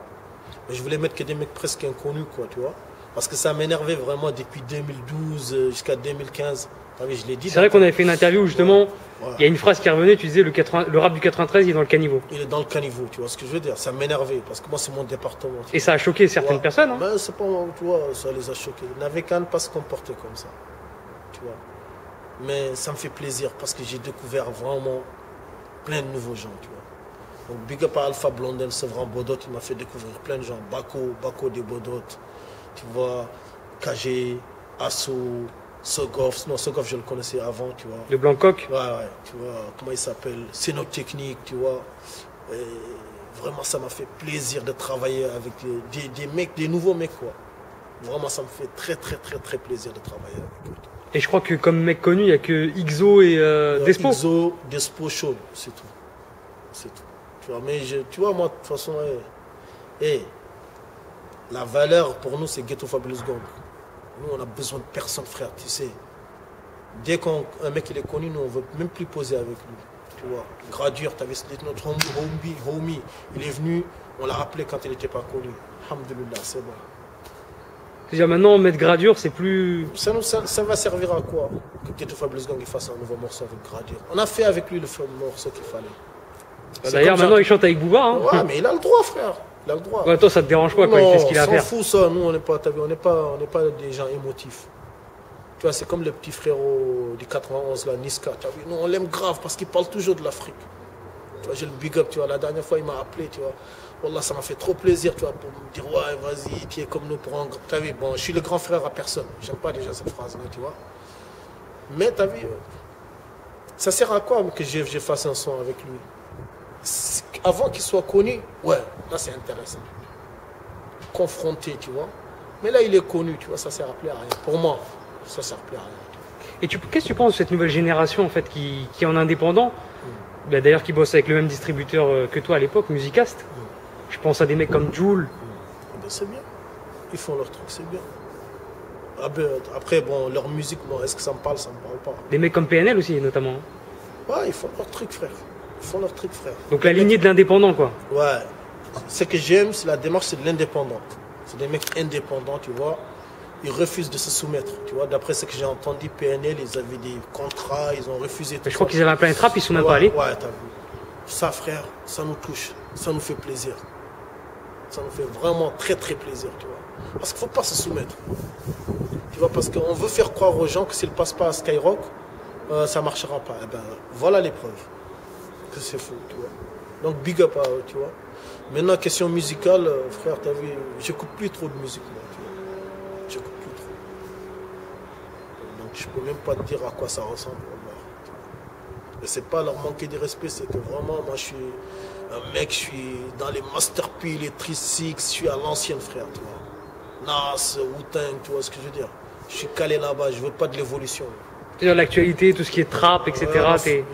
Mais je voulais mettre que des mecs presque inconnus, quoi, tu vois. Parce que ça m'énervait vraiment depuis 2012 jusqu'à 2015. Je l'ai dit. C'est vrai qu'on avait fait une interview où justement, il y a une phrase qui revenait, tu disais le rap du 93, il est dans le caniveau. Il est dans le caniveau, tu vois ce que je veux dire. Ça m'énervait parce que moi, c'est mon département. Et ça a choqué certaines personnes. Hein. Ben, c'est pas, tu vois, ça les a choqués. Ils n'avaient qu'à ne pas se comporter comme ça, tu vois. Mais ça me fait plaisir parce que j'ai découvert vraiment plein de nouveaux gens, tu vois. Donc, big up à Alpha Blondel, Sevran Bodot, il m'a fait découvrir plein de gens. Bako des Bodot, tu vois, KG, Asso, Sogov. Non, Sogov, je le connaissais avant, tu vois. Le Blancoc. Ouais, tu vois, comment il s'appelle, Cénotechnique, tu vois. Et vraiment, ça m'a fait plaisir de travailler avec des mecs, des nouveaux mecs, quoi. Vraiment, ça me fait très plaisir de travailler avec eux. Et je crois que comme mec connu, il n'y a que XO et Despo. XO, Despo, Show, c'est tout. C'est tout. Tu vois, mais tu vois, moi, de toute façon, la valeur pour nous, c'est Ghetto Fabulous Gang. Nous, on a besoin de personne, frère, tu sais. Dès qu'un mec il est connu, nous, on ne veut même plus poser avec lui. Tu vois, Gradure, tu avais notre homie, il est venu, on l'a rappelé quand il n'était pas connu. Alhamdoulilah, c'est bon. C'est-à-dire maintenant, mettre Gradure, c'est plus... Ça va servir à quoi que Ghetto Fabulous Gang fasse un nouveau morceau avec Gradure? On a fait avec lui le morceau qu'il fallait. D'ailleurs, maintenant, il chante avec Booba. Hein. Ouais, mais il a le droit, frère. Il a le droit. Ouais, toi, ça te dérange pas quand il fait ce qu'il a à faire? On s'en fout, ça. Nous, on n'est pas des gens émotifs. Tu vois, c'est comme le petit frérot du 91, là, Niska. Tu vois, nous, on l'aime grave parce qu'il parle toujours de l'Afrique. Tu vois, j'ai le big up, tu vois. La dernière fois, il m'a appelé, tu vois. Wallah, ça m'a fait trop plaisir, tu vois, pour me dire, ouais, vas-y, tu es comme nous pour un... Tu as vu, bon, je suis le grand frère à personne. J'aime pas déjà cette phrase-là, tu vois. Mais, tu as vu, ça sert à quoi que je fasse un son avec lui? Avant qu'il soit connu, ouais, là, c'est intéressant. Confronté, tu vois. Mais là, il est connu, tu vois, ça sert à plus à rien. Pour moi, ça sert plus à rien. Et qu'est-ce que tu penses de cette nouvelle génération en fait qui est en indépendant, bah, d'ailleurs qui bosse avec le même distributeur que toi à l'époque, Musicast. Je pense à des mecs comme Jul. Ben, c'est bien. Ils font leur truc, c'est bien. Après, bon, leur musique, bon, est-ce que ça me parle pas. Des mecs comme PNL aussi, notamment. Ouais, ils font leur truc, frère. Donc la lignée de l'indépendant, quoi. Ouais. Ce que j'aime, c'est la démarche, c'est de l'indépendant. C'est des mecs indépendants, tu vois. Ils refusent de se soumettre, tu vois. D'après ce que j'ai entendu, PNL, ils avaient des contrats, ils ont refusé. Je crois qu'ils avaient un plein de rap, ils sont même pas allés. Ouais, t'as vu. Ça, frère, ça nous touche, ça nous fait plaisir. Ça nous fait vraiment très plaisir, tu vois. Parce qu'il ne faut pas se soumettre. Tu vois, parce qu'on veut faire croire aux gens que s'ils ne passent pas à Skyrock, ça ne marchera pas. Eh ben, voilà les preuves que c'est faux, tu vois. Donc, big up à eux, tu vois. Maintenant, question musicale, frère, t'as vu, j'écoute plus trop de musique, moi, tu vois. J'écoute plus trop. Donc, je peux même pas te dire à quoi ça ressemble. Et c'est pas leur manquer de respect, c'est que vraiment, moi, je suis un mec, je suis dans les Master P, les 36, je suis à l'ancienne, frère, tu vois. Nas, Wu-Tang, tu vois ce que je veux dire. Je suis calé là-bas, je veux pas de l'évolution. C'est-à-dire l'actualité, tout ce qui est trap, etc.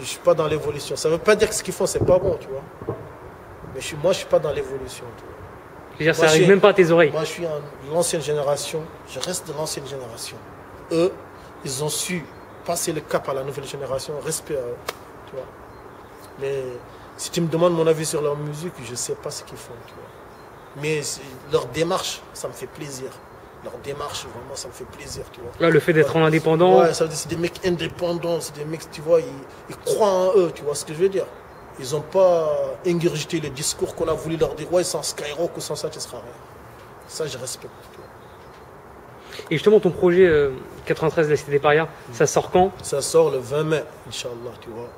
Je suis pas dans l'évolution. Ça veut pas dire que ce qu'ils font, c'est pas bon, tu vois. Mais moi, je suis pas dans l'évolution, tu vois. C'est-à-dire ça arrive même pas à tes oreilles. Moi, je suis en l'ancienne génération, je reste de l'ancienne génération. Eux, ils ont su passer le cap à la nouvelle génération, respect à eux, tu vois. Mais si tu me demandes mon avis sur leur musique, je ne sais pas ce qu'ils font, tu vois. Mais leur démarche, ça me fait plaisir. Leur démarche, vraiment, ça me fait plaisir, tu vois. Là, le fait d'être en indépendant... Ouais, ça veut dire c'est des mecs indépendants, c'est des mecs, tu vois, ils croient en eux, tu vois ce que je veux dire. Ils n'ont pas ingurgité le discours qu'on a voulu leur dire, ouais, sans Skyrock ou sans ça, tu ne seras rien. Ça, je respecte, tu vois. Et justement, ton projet 93 de la Cité des Parias, ça sort quand? Ça sort le 20 mai, Inch'Allah, tu vois.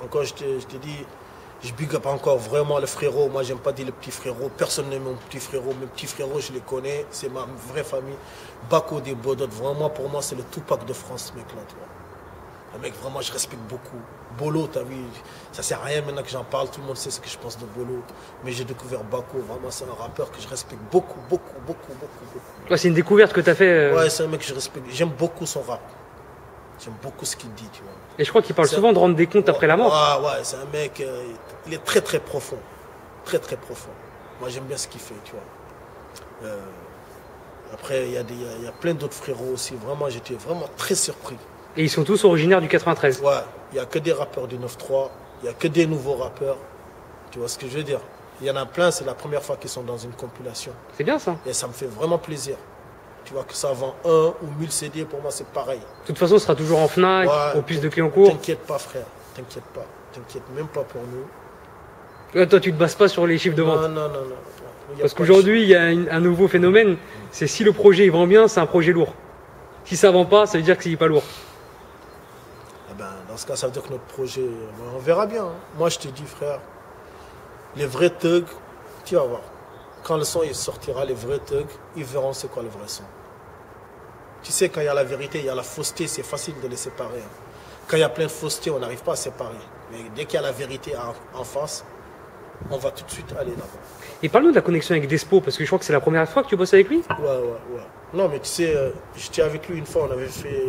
Encore, je t'ai dit, Je big up encore vraiment le frérot. Moi, j'aime pas dire le petit frérot. Personne n'aime mon petit frérot. Mes petits frérots, je les connais. C'est ma vraie famille. Bako des Bodot, vraiment, pour moi, c'est le Tupac de France, ce mec-là, tu vois. Un mec, vraiment, je respecte beaucoup. Bolo, t'as vu, ça sert à rien maintenant que j'en parle. Tout le monde sait ce que je pense de Bolo. Mais j'ai découvert Bako. Vraiment, c'est un rappeur que je respecte beaucoup. Ouais, c'est une découverte que tu as fait. Ouais, c'est un mec que je respecte. J'aime beaucoup son rap. J'aime beaucoup ce qu'il dit, tu vois. Et je crois qu'il parle souvent de rendre des comptes après la mort. Ouais, c'est un mec, il est très profond. Très profond. Moi, j'aime bien ce qu'il fait, tu vois. Après, il y a plein d'autres frérots aussi. Vraiment, j'étais vraiment très surpris. Et ils sont tous originaires du 93. Ouais, il n'y a que des rappeurs du 9-3. Il n'y a que des nouveaux rappeurs. Tu vois ce que je veux dire? Il y en a plein, c'est la première fois qu'ils sont dans une compilation. C'est bien ça. Et ça me fait vraiment plaisir. Tu vois que ça vend 1 ou 1000 CD, pour moi, c'est pareil. De toute façon, ce sera toujours en Fnac, Ouais, au plus de Clignancourt. T'inquiète pas, frère. T'inquiète pas. T'inquiète même pas pour nous. Toi, tu te bases pas sur les chiffres de vente. Non. Parce qu'aujourd'hui, il y a un nouveau phénomène. C'est si le projet il vend bien, c'est un projet lourd. Si ça vend pas, ça veut dire que c'est pas lourd. Eh ben, dans ce cas, ça veut dire que notre projet, on verra bien. Hein. Moi, je te dis, frère, les vrais thugs, tu vas voir. Quand le son il sortira, les vrais thugs, ils verront c'est quoi le vrai son. Tu sais, quand il y a la vérité, il y a la fausseté, c'est facile de les séparer. Hein. Quand il y a plein de fausseté, on n'arrive pas à séparer. Mais dès qu'il y a la vérité en face, on va tout de suite aller là-bas. Et parle-nous de la connexion avec Despo, parce que je crois que c'est la première fois que tu bosses avec lui. Ouais. Non, mais tu sais, j'étais avec lui une fois, on avait fait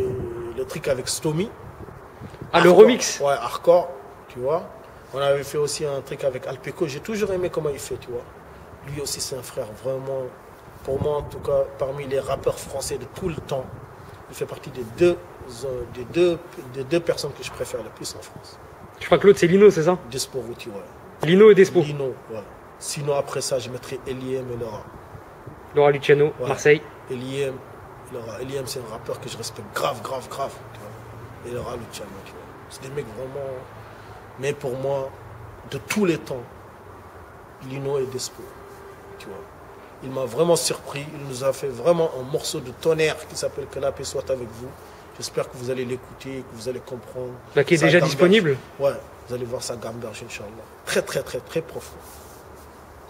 le truc avec Stomy. Ah, Hardcore. le remix. Ouais, hardcore, tu vois. On avait fait aussi un truc avec Alpeco. J'ai toujours aimé comment il fait, tu vois. Lui aussi, c'est un frère vraiment, pour moi en tout cas, parmi les rappeurs français de tout le temps. Il fait partie des deux personnes que je préfère le plus en France. Je crois que l'autre c'est Lino, c'est ça? Despo Routi, ouais. Lino et Despo. Lino, ouais. Sinon, après ça, je mettrais Eliem et Laura. Laura Luciano, Ouais. Marseille. Eliem, Laura. Eliem, c'est un rappeur que je respecte grave, tu vois. Et Laura Luciano, tu vois. C'est des mecs vraiment. Mais pour moi, de tous les temps, Lino et Despo, tu vois. Il m'a vraiment surpris. Il nous a fait vraiment un morceau de tonnerre qui s'appelle Que la paix soit avec vous. J'espère que vous allez l'écouter, que vous allez comprendre. Bah, qui est Ça déjà gamberge. disponible. Ouais, vous allez voir ça gamberge, Inch'Allah. Très profond.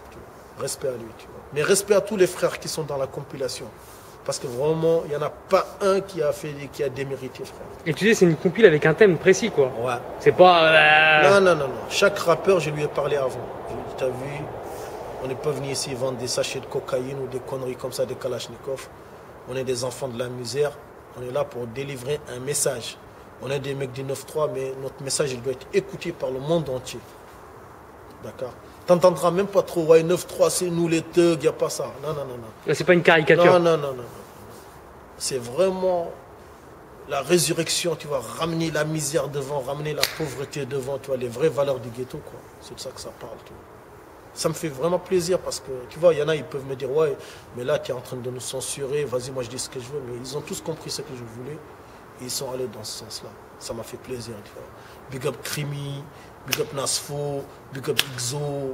Tu vois. Respect à lui, tu vois. Mais respect à tous les frères qui sont dans la compilation. Parce que vraiment, il n'y en a pas un qui a démérité, frère. Et tu sais, c'est une compile avec un thème précis, quoi. Ouais. C'est pas. Non. Chaque rappeur, je lui ai parlé avant. Je lui ai dit, t'as vu, on n'est pas venu ici vendre des sachets de cocaïne ou des conneries comme ça, des kalachnikovs. On est des enfants de la misère. On est là pour délivrer un message. On est des mecs du 9-3, mais notre message, il doit être écouté par le monde entier. D'accord? T'entendras même pas trop, ouais, 9-3, c'est nous les thugs, il n'y a pas ça. Non. Là, c'est pas une caricature. Non. C'est vraiment la résurrection, tu vois, ramener la misère devant, ramener la pauvreté devant, tu vois, les vraies valeurs du ghetto, quoi. C'est de ça que ça parle, tu vois. Ça me fait vraiment plaisir parce que, tu vois, il y en a, ils peuvent me dire, ouais, mais là, tu es en train de nous censurer, vas-y, moi, je dis ce que je veux, mais ils ont tous compris ce que je voulais et ils sont allés dans ce sens-là. Ça m'a fait plaisir, tu vois. Big up Krimi, big up Nasfo, big up Ixo,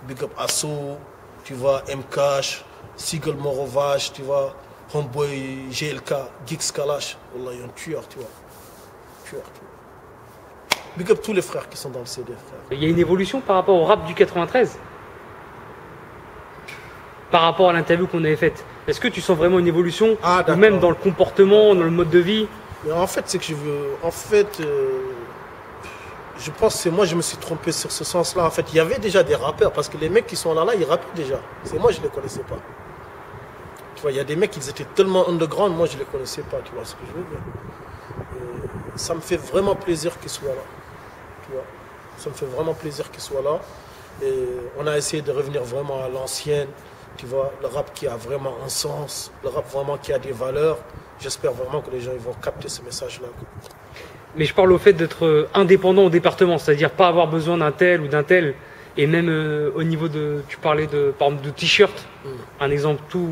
big up Asso, tu vois, M-Cash, Sigel Morovage, tu vois, Homeboy GLK, Geeks Kalash, Wallah, il y a un tueur, tu vois. Tueur. Big up tous les frères qui sont dans le CD, frère. Il y a une évolution par rapport au rap du 93. Par rapport à l'interview qu'on avait faite. Est-ce que tu sens vraiment une évolution, ou même dans le comportement, dans le mode de vie? Mais en fait, c'est que je veux. En fait, je pense que moi, je me suis trompé sur ce sens-là. En fait, il y avait déjà des rappeurs, parce que les mecs qui sont là, ils rappaient déjà. C'est moi, je ne les connaissais pas. Tu vois, il y a des mecs, ils étaient tellement underground, moi, je ne les connaissais pas. Tu vois ce que je veux dire? Et ça me fait vraiment plaisir qu'ils soient là. Tu vois, ça me fait vraiment plaisir qu'ils soient là. Et on a essayé de revenir vraiment à l'ancienne. Tu vois, le rap qui a vraiment un sens, le rap vraiment qui a des valeurs. J'espère vraiment que les gens ils vont capter ce message-là. Mais je parle au fait d'être indépendant au département, c'est-à-dire pas avoir besoin d'un tel ou d'un tel. Et même au niveau de, tu parlais de, par exemple, de t-shirt, un exemple tout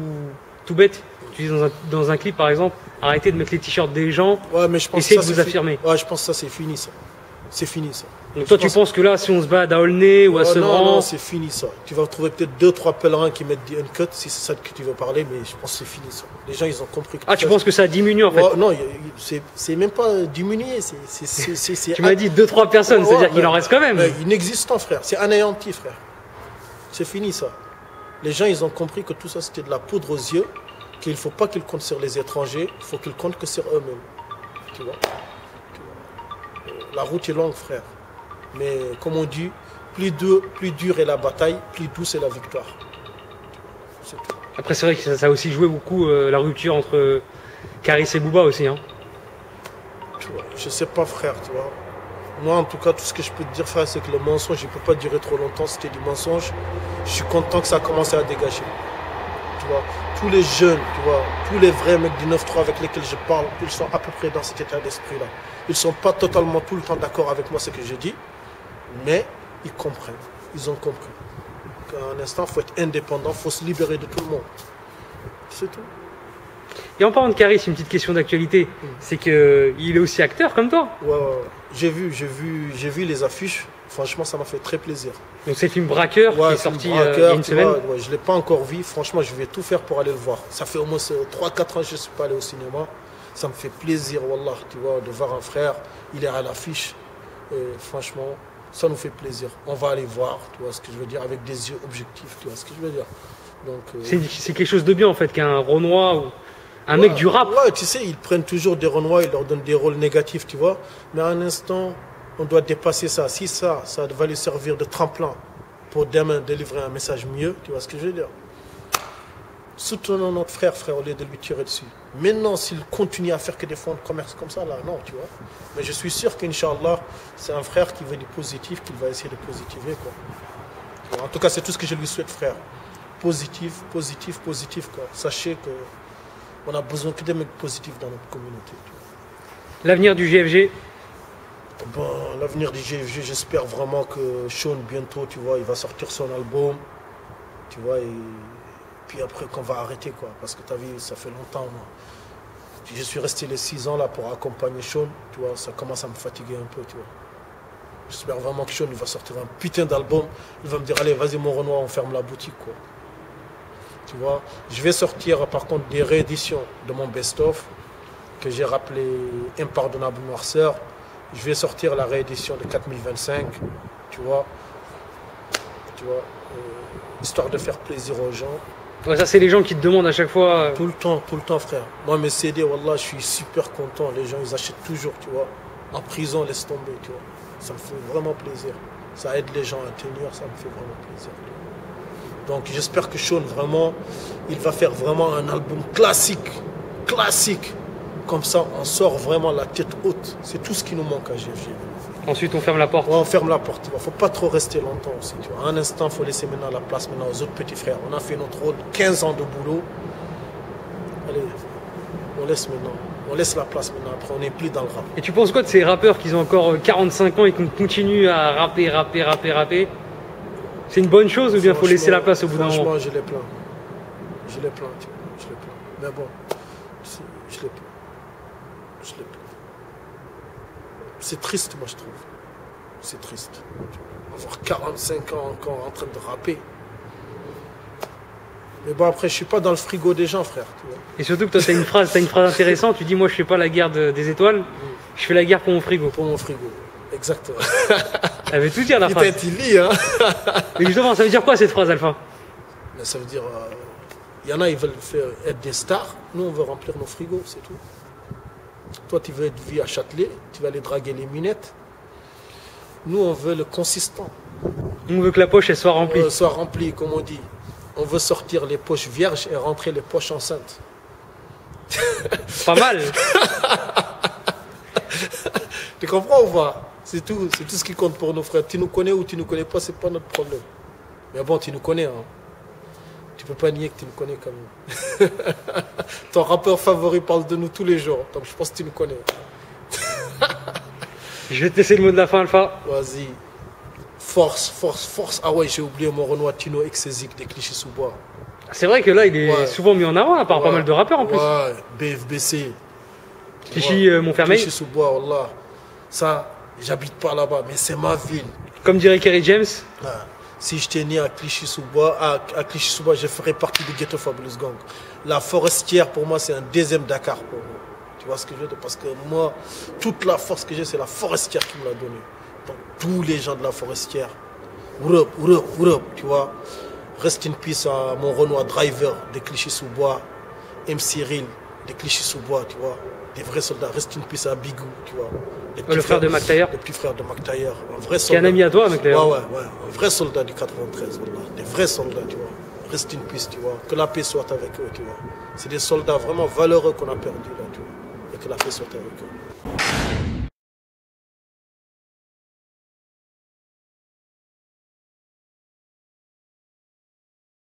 bête. Tu dis dans un clip par exemple, arrêtez de mettre les t-shirts des gens, ouais, mais je pense essayez que de vous affirmer. Ouais, je pense que ça c'est fini ça. C'est fini ça. Donc toi, tu penses que là, si on se bat à Aulnay ou à Sevran... Non, c'est fini ça. Tu vas trouver peut-être 2-3 pèlerins qui mettent des uncut, si c'est ça que tu veux parler, mais je pense que c'est fini ça. Les gens, ils ont compris que... Ah, tu penses que ça a diminué en fait? Non, c'est même pas diminué. Tu m'as dit 2-3 personnes, c'est-à-dire qu'il en reste quand même. Inexistant, frère. C'est anéanti, frère. C'est fini ça. Les gens, ils ont compris que tout ça, c'était de la poudre aux yeux, qu'il ne faut pas qu'ils comptent sur les étrangers, il faut qu'ils comptent que sur eux-mêmes. Tu vois? La route est longue, frère. Mais comme on dit, plus dure est la bataille, plus douce est la victoire. C'est tout. Après, c'est vrai que ça a aussi joué beaucoup la rupture entre Caris et Booba aussi. Hein. Tu vois, je sais pas, frère, tu vois. Moi, en tout cas, tout ce que je peux te dire, frère, c'est que le mensonge, il ne peut pas durer trop longtemps. C'était du mensonge. Je suis content que ça a commencé à dégager. Tu vois, tous les jeunes, tu vois, tous les vrais mecs du 9-3 avec lesquels je parle, ils sont à peu près dans cet état d'esprit-là. Ils ne sont pas totalement tout le temps d'accord avec moi, ce que je dis, mais ils comprennent. Ils ont compris qu'à un instant, il faut être indépendant, il faut se libérer de tout le monde. C'est tout. Et en parlant de Caris, une petite question d'actualité, c'est qu'il est aussi acteur comme toi. Ouais. J'ai vu les affiches. Franchement, ça m'a fait très plaisir. Donc c'est le film Braqueur qui est sorti il y a une semaine. Ouais, je ne l'ai pas encore vu. Franchement, je vais tout faire pour aller le voir. Ça fait au moins 3-4 ans que je ne suis pas allé au cinéma. Ça me fait plaisir, wallah, tu vois, de voir un frère. Il est à l'affiche. Et franchement, ça nous fait plaisir. On va aller voir, tu vois ce que je veux dire, avec des yeux objectifs, tu vois ce que je veux dire. Donc, c'est quelque chose de bien en fait, qu'un Renoir ou un mec du rap. Ouais, tu sais, ils prennent toujours des Renois, ils leur donnent des rôles négatifs, tu vois. Mais à un instant, on doit dépasser ça. Si ça va lui servir de tremplin pour demain délivrer un message mieux, tu vois ce que je veux dire. Soutenons notre frère, au lieu de lui tirer dessus. Maintenant, s'il continue à faire que des fonds de commerce comme ça, là, non, tu vois. Mais je suis sûr qu'Inch'Allah, c'est un frère qui veut du positif, qu'il va essayer de positiver, quoi. En tout cas, c'est tout ce que je lui souhaite, frère. Positif, quoi. Sachez que on a besoin que des mecs positifs dans notre communauté. L'avenir du GFG? Bon, l'avenir du GFG, j'espère vraiment que Sean, bientôt, tu vois, il va sortir son album, tu vois, et puis après qu'on va arrêter, quoi, parce que tu as vu, ça fait longtemps, moi. Je suis resté les 6 ans là pour accompagner Sean, tu vois, ça commence à me fatiguer un peu, tu vois. J'espère vraiment que Sean, il va sortir un putain d'album, il va me dire, allez, vas-y mon Renoir, on ferme la boutique, quoi. Tu vois, je vais sortir par contre des rééditions de mon best-of, que j'ai rappelé Impardonnable Noirceur. Je vais sortir la réédition de 4025, tu vois, histoire de faire plaisir aux gens. Ouais, ça, c'est les gens qui te demandent à chaque fois. Tout le temps, frère. Moi, mes CD, wallah, je suis super content. Les gens, ils achètent toujours, tu vois. En prison, laisse tomber, tu vois. Ça me fait vraiment plaisir. Ça aide les gens à tenir, ça me fait vraiment plaisir. Donc, j'espère que Sean, vraiment, il va faire vraiment un album classique. Comme ça, on sort vraiment la tête haute. C'est tout ce qui nous manque à GFG. Ensuite, on ferme la porte. Ouais, on ferme la porte. Il ne faut pas trop rester longtemps aussi. Tu vois. Un instant, il faut laisser maintenant la place maintenant aux autres petits frères. On a fait notre rôle, 15 ans de boulot. Allez, on laisse maintenant. On laisse la place maintenant. Après, on n'est plus dans le rap. Et tu penses quoi de ces rappeurs qui ont encore 45 ans et qui continuent à rapper? C'est une bonne chose ou bien il faut laisser la place au bout d'un moment? Franchement, je les plains. Tu vois. Je les plains. Mais bon, je les plains. C'est triste, moi, je trouve. C'est triste. Avoir 45 ans encore en train de rapper. Mais bon, après, je suis pas dans le frigo des gens, frère. Tu vois. Et surtout que toi, tu as une phrase intéressante. Tu dis, moi, je fais pas la guerre des étoiles, je fais la guerre pour mon frigo. Pour mon frigo, exactement. Elle veut tout dire, la phrase. Peut-être il lit, hein. Mais justement, ça veut dire quoi, cette phrase, Alpha? Mais ça veut dire, il y en a, ils veulent être des stars. Nous, on veut remplir nos frigos, c'est tout. Toi, tu veux être vu à Châtelet, tu vas aller draguer les minettes. Nous, on veut le consistant. On veut que la poche, elle soit remplie. Soit remplie, comme on dit. On veut sortir les poches vierges et rentrer les poches enceintes. Pas mal. Tu comprends ou pas? C'est tout ce qui compte pour nos frères. Tu nous connais ou tu nous connais pas, c'est pas notre problème. Mais bon, tu nous connais, hein. Tu peux pas nier que tu nous connais quand même. Ton rappeur favori parle de nous tous les jours, donc je pense que tu nous connais. Je vais te laisser le mot de la fin, Alpha. Vas-y. Force. Ah ouais, j'ai oublié mon Renoir Tino Exésique des Clichy-sous-Bois. C'est vrai que là, il est souvent mis en avant, à part pas mal de rappeurs en plus. Ouais, BFBC. Clichy, Montfermeil. Clichy-sous-Bois, wallah. Ça, J'habite pas là-bas, mais c'est ma ville. Comme dirait Kerry James. Ah. Si j'étais né à Clichy-sous-Bois, je ferais partie du Ghetto Fabulous Gang. La Forestière, pour moi, c'est un deuxième Dakar pour moi. Tu vois ce que je veux dire? Parce que moi, toute la force que j'ai, c'est la Forestière qui me l'a donnée. Donc, tous les gens de la Forestière, tu vois. Rest in peace à mon Renoir Driver de Clichy-sous-Bois, M. Cyril de Clichy-sous-Bois, tu vois. Des vrais soldats. Rest in peace à Bigou, tu vois. Le frère de McTayer. Le petit frère de McTayer. Un vrai soldat. Qui est un ami à toi, McTayer. Ouais. Un vrai soldat du 93, voilà. Des vrais soldats, tu vois. Rest in peace, tu vois. Que la paix soit avec eux, tu vois. C'est des soldats vraiment valeureux qu'on a perdus, là, tu vois. Et que la paix soit avec eux.